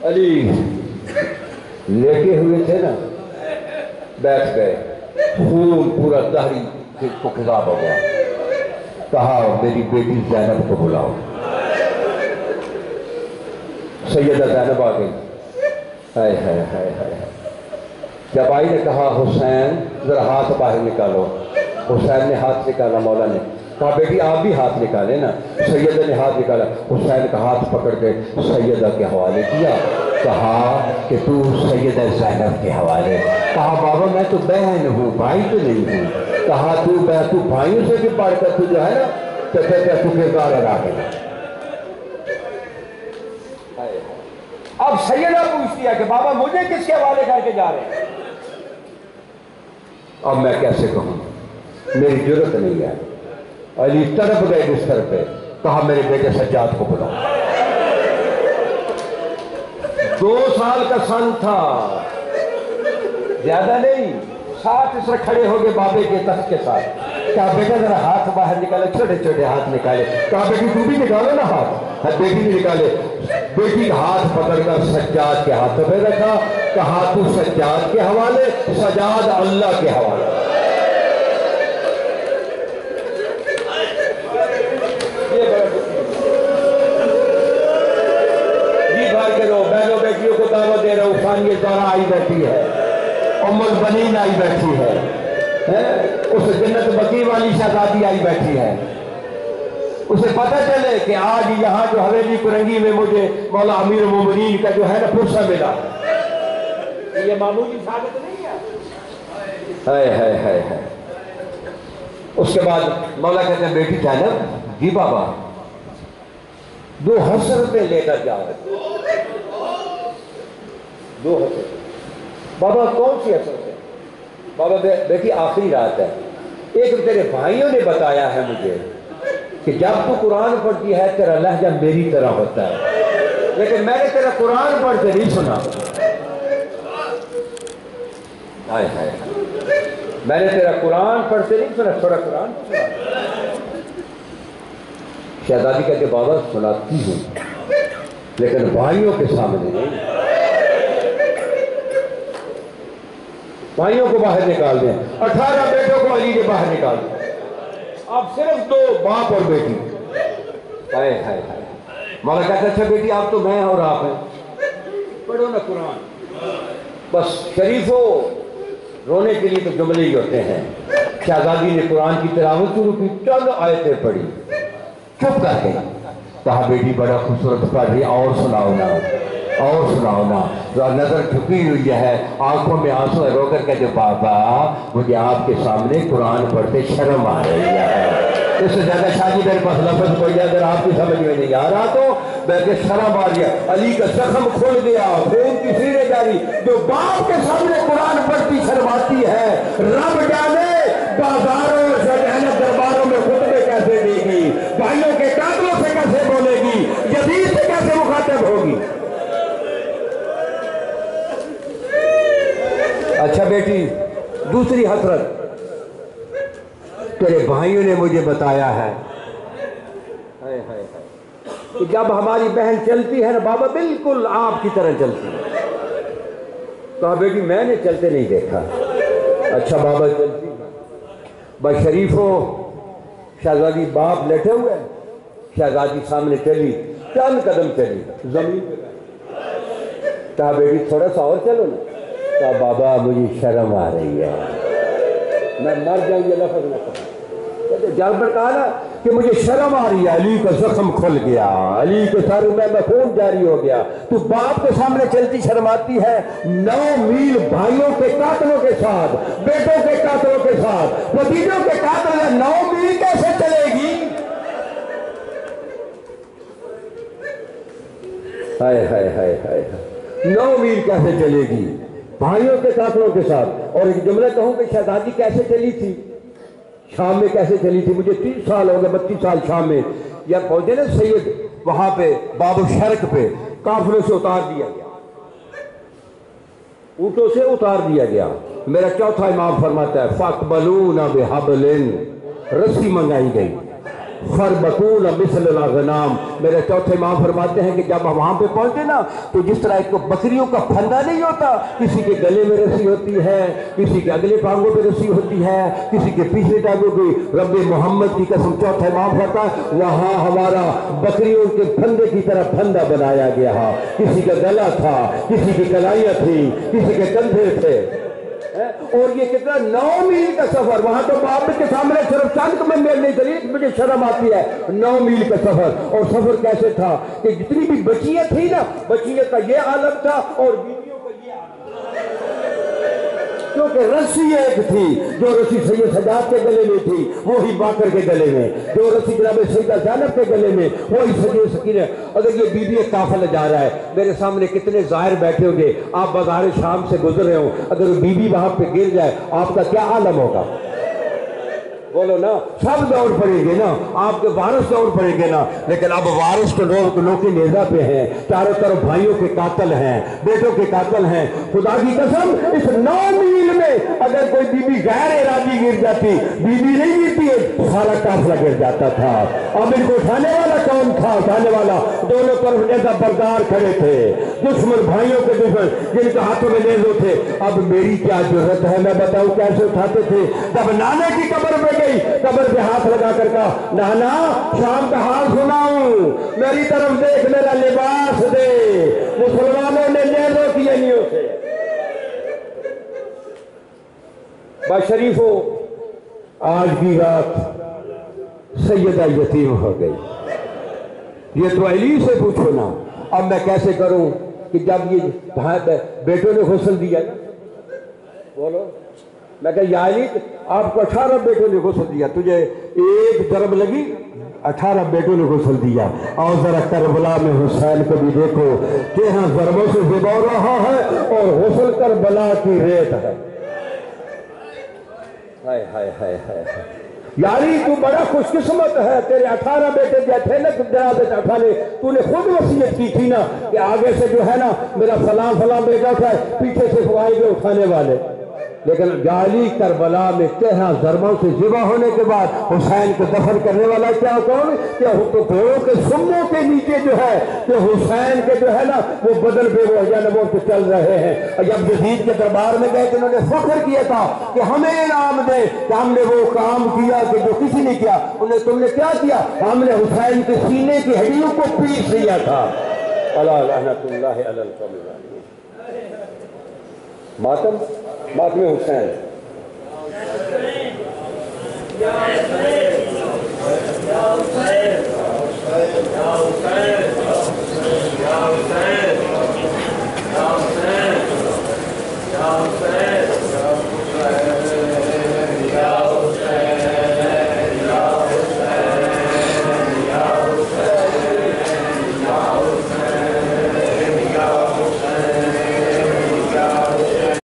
علی لیٹے ہوئے تھے نا، بیٹھ گئے، خون پورا ظاہری کو خضاب ہو گیا. کہا میری بیٹی زینب کو بلاؤ. سیدہ زینب آ گئی. ہائے ہائے ہائے ہائے. جب آئی نے کہا حسین ذرا ہاتھ باہر نکالو. حسین نے ہاتھ نکالا. مولا نے کہا بیٹی آپ بھی ہاتھ نکالے نا. سیدہ نے ہاتھ نکالا. حسین کا ہاتھ پکڑ کے سیدہ کے حوالے کیا. کہا کہ تو سیدہ زینب کے حوالے. کہا بابا میں تو بہن ہوں، بھائی تو نہیں ہوں. کہا تو بھائیوں سے بھی پڑھ کر تو جو ہے نا تو کردار ادا کرنا. اب سیدہ پوچھتی ہے کہ بابا مجھے کس کے حوالے کر کے جا رہے ہیں؟ اب میں کیسے کہوں، میری جرت نہیں ہے. علی تڑپ گئے بستر پہ. کہا میرے بیٹے سجاد کو بلاؤ. 2 سال کا سن تھا، زیادہ نہیں. 60 اس طرح کھڑے ہو گئے بابے کے تخت کے ساتھ. کہا بیٹا ذرا ہاتھ باہر نکالے. چھوٹے چھوٹے ہاتھ نکالے. کہا بیٹی تو بھی نکالو نا ہاتھ. بیٹی نے نکالے. بیٹی کا ہاتھ پکڑ کر سجاد کے ہاتھوں میں رکھا، کہا تو سجاد کے حوالے، سجاد اللہ کے حوالے۔ جی بھائی کے لوگ بہنوں بیٹیوں کو دعوت دے رہا ہوں، ثانیہ زہرا آئی بیٹھی ہے، ام البنین آئی بیٹھی ہے، اس جنت بقیع والی شہزادی آئی بیٹھی ہے۔ اسے پتہ چلے کہ آج یہاں جو حویلی کرنگی میں مجھے مولا امیر المومنین کا جو ہے نا پرسہ ملا، یہ معمولی سعادت نہیں ہے۔ اس کے بعد مولا کہتے ہیں بیٹی زینب، جی بابا، 2 حسرتیں لے کر جا رہے، 2 حسرتیں۔ بابا کون سی حسرتیں؟ بابا بیٹی آخری رات ہے، ایک تیرے بھائیوں نے بتایا ہے مجھے کہ جب تو قرآن پڑھتی ہے تیرا لہجہ میری طرح ہوتا ہے، لیکن میں نے تیرا قرآن پڑھ کے نہیں سنا۔ میں نے تیرا قرآن پڑھتے نہیں سنا، تھوڑا قرآن سنا۔ شہزادی کہتے بابا سناتی ہوں لیکن بھائیوں کے سامنے نہیں، بھائیوں کو باہر نکال دیں، 18 بیٹوں کو علی نے باہر نکال دیں، اب صرف 2 باپ اور بیٹی۔ مولا کہتا اچھا بیٹی آپ تو میں اور آپ ہیں، پڑھو نا قرآن۔ بس شریفوں رونے کے لیے تو جملے ہی ہوتے ہیں۔ شہزادی نے قرآن کی تلاوت شروع کی، چند آیتیں پڑھی، چپ کر گئی، کہا بیٹی بڑا خوبصورت پڑھ رہی، اور سناؤ نا، اور سناؤ نا۔ نظر جھکی ہوئی ہے، آنکھوں میں آنسو ہے، رو کر کہتے بابا مجھے آپ کے سامنے قرآن پڑھتے شرم آ رہی ہے۔ اس سے زیادہ شادی میرے پاس لفظ کوئی اگر آپ کی سمجھ میں نہیں آ رہا تو بیٹھے شرم آ رہی ہے۔ علی کا زخم کھل گیا، خون کی سیریں جاری، جو باپ کے سامنے قرآن پڑھتی شرماتی ہے، رب جانے بازاروں سے درباروں میں خطبے کیسے دے گی، بھائیوں کے قاتلوں سے کیسے بولے گی، یزید سے کیسے مخاطب ہوگی۔ اچھا بیٹی دوسری حسرت، تیرے بھائیوں نے مجھے بتایا ہے کہ جب ہماری بہن چلتی ہے نا بابا بالکل آپ کی طرح چلتی ہے۔ کہا بیٹی میں نے چلتے نہیں دیکھا۔ اچھا بابا چلتی بس شریفوں، شہزادی باپ لیٹے ہوئے، شہزادی سامنے چلی، چند قدم چلی، زمین پہ کہا بیٹی تھوڑا سا اور چلو نا۔ کہا بابا مجھے شرم آ رہی ہے، میں مر جاؤں یہ لفظ نہ کہا۔ جب پر کہا نا کہ مجھے شرم آ رہی ہے، علی کا زخم کھل گیا، علی کے سر میں خون جاری ہو گیا، تو باپ کے سامنے چلتی شرماتی ہے، 9 میل بھائیوں کے قاتلوں کے ساتھ، بیٹوں کے قاتلوں کے ساتھ، بھتیجوں کے قاتل ہے، 9 میل کیسے چلے گی؟ ہائے ہائے ہائے ہائے 9 میل کیسے چلے گی بھائیوں کے قاتلوں کے ساتھ؟ اور ایک جملہ کہوں کہ شہزادی کیسے چلی تھی، شام میں کیسے چلی تھی؟ مجھے 30 سال ہو گئے، 32 سال شام میں یا پہنچے نا سید وہاں پہ باب الشرق پہ، قافلوں سے اتار دیا گیا، اونٹوں سے اتار دیا گیا۔ میرا چوتھا امام فرماتا ہے فَاقْبَلُونَ بِحَبْلٍ، رسی منگائی گئی، فَرْبَطُونَ مِثْلَ الْغَنَامِ، میرے چوتھے امام فرماتے ہیں کہ جب وہاں پہ پہنچے نا تو جس طرح ایک بکریوں کا پھندا نہیں ہوتا، کسی کے گلے میں رسی ہوتی ہے، کسی کے اگلے ٹانگوں پہ رسی ہوتی ہے، کسی کے پیچھے ٹانگوں پہ، رب محمد کی قسم چوتھا امام فرماتا ہے وہاں ہمارا بکریوں کے پھندے کی طرح پھندا بنایا گیا، کسی کا گلا تھا، کسی کی کلائیاں تھی، کسی کے کندھے تھے، اور یہ کتنا 9 میل کا سفر، وہاں تو باپ کے سامنے صرف چند میں میل نہیں چلی، مجھے شرم آتی ہے، 9 میل کا سفر۔ اور سفر کیسے تھا کہ جتنی بھی بچیاں تھی نا، بچیاں کا یہ عالم تھا اور بیویوں کا یہ عالم تھا، کیونکہ رسی ایک تھی، جو رسی سید سجاد کے گلے میں تھی وہی باقر کے گلے میں، جو رسی جناب سیدہ زینب کے گلے میں وہی سید سکینہ۔ اگر یہ بی بی قافلہ جا رہا ہے، میرے سامنے کتنے ظاہر بیٹھے ہوں گے، آپ بازار شام سے گزر رہے ہوں، اگر بی بی وہاں پہ گر جائے آپ کا کیا عالم ہوگا؟ بولو نا، سب دوڑ پڑیں گے نا، آپ کے وارث دوڑ پڑیں گے نا، لیکن اب وارث تو لوگ کی نیزہ پہ ہیں، چاروں طرف بھائیوں کے قاتل ہیں، بیٹوں کے قاتل ہیں۔ خدا کی قسم اس 9 میل میں اگر کوئی بی بی غیر ارادی گر جاتی، بی بی نہیں گرتی ہے، سارا قافلہ گر جاتا تھا۔ اب ان کو اٹھانے والا کون تھا؟ اٹھانے والا دونوں طرف ایسا بردار کھڑے تھے، دشمن بھائیوں کے دشمن جن کے ہاتھوں میں نیزے تھے۔ اب میری کیا ضرورت ہے میں بتاؤں کیسے اٹھاتے تھے؟ جب نانا کی قبر پہ گئی، قبر پہ ہاتھ لگا کر کہا نانا شام کا حال سناؤں، میری طرف دیکھ، میرا لباس دے۔ مسلمانوں نے نیزوں کی انیوں سے بشریفو آج کی رات سیدہ یتیم ہو گئی۔ یہ تو علی سے پوچھو نا، اب میں کیسے کروں کہ جب یہ بیٹوں نے غسل دیا نا، بولو، میں کہا یا علی آپ کو 18 بیٹوں نے غسل دیا، تجھے ایک ضرب لگی، 18 بیٹوں نے غسل دیا۔ اور ذرا کربلا میں حسین کو بھی دیکھو کہ ہاں ضربوں سے ڈبو رہا ہے اور غسل کربلا کی ریت ہے۔ ہائے ہائے ہائے ہائے یاری تو بڑا خوش قسمت ہے، تیرے 18 بیٹے جو تھے نا جنازے سے اٹھا لے، تو نے خود وصیت کی تھی نا کہ آگے سے جو ہے نا میرا فلاں فلاں بیٹا تھا، پیچھے سے آئیں گے اٹھانے والے۔ لیکن جعلی کربلا میں 13 ضربوں سے ذبح ہونے کے بعد حسین کو دفن کرنے والا کیا کون؟ کہ گھوڑوں کے سموں کے نیچے جو ہے کہ حسین کے جو ہے نا وہ بدل بے وہ جانبوں سے چل رہے ہیں۔ اور جب یزید کے دربار میں گئے کہ انہوں نے فخر کیا تھا کہ ہمیں انعام دے کہ ہم نے وہ کام کیا کہ جو کسی نے کیا، انہیں تم نے کیا کیا؟ ہم نے حسین کے سینے کی ہڈیوں کو پیس دیا تھا۔ الا لعنت اللہ علی القوم الظالمین۔ ماتم حسین۔ یا حسین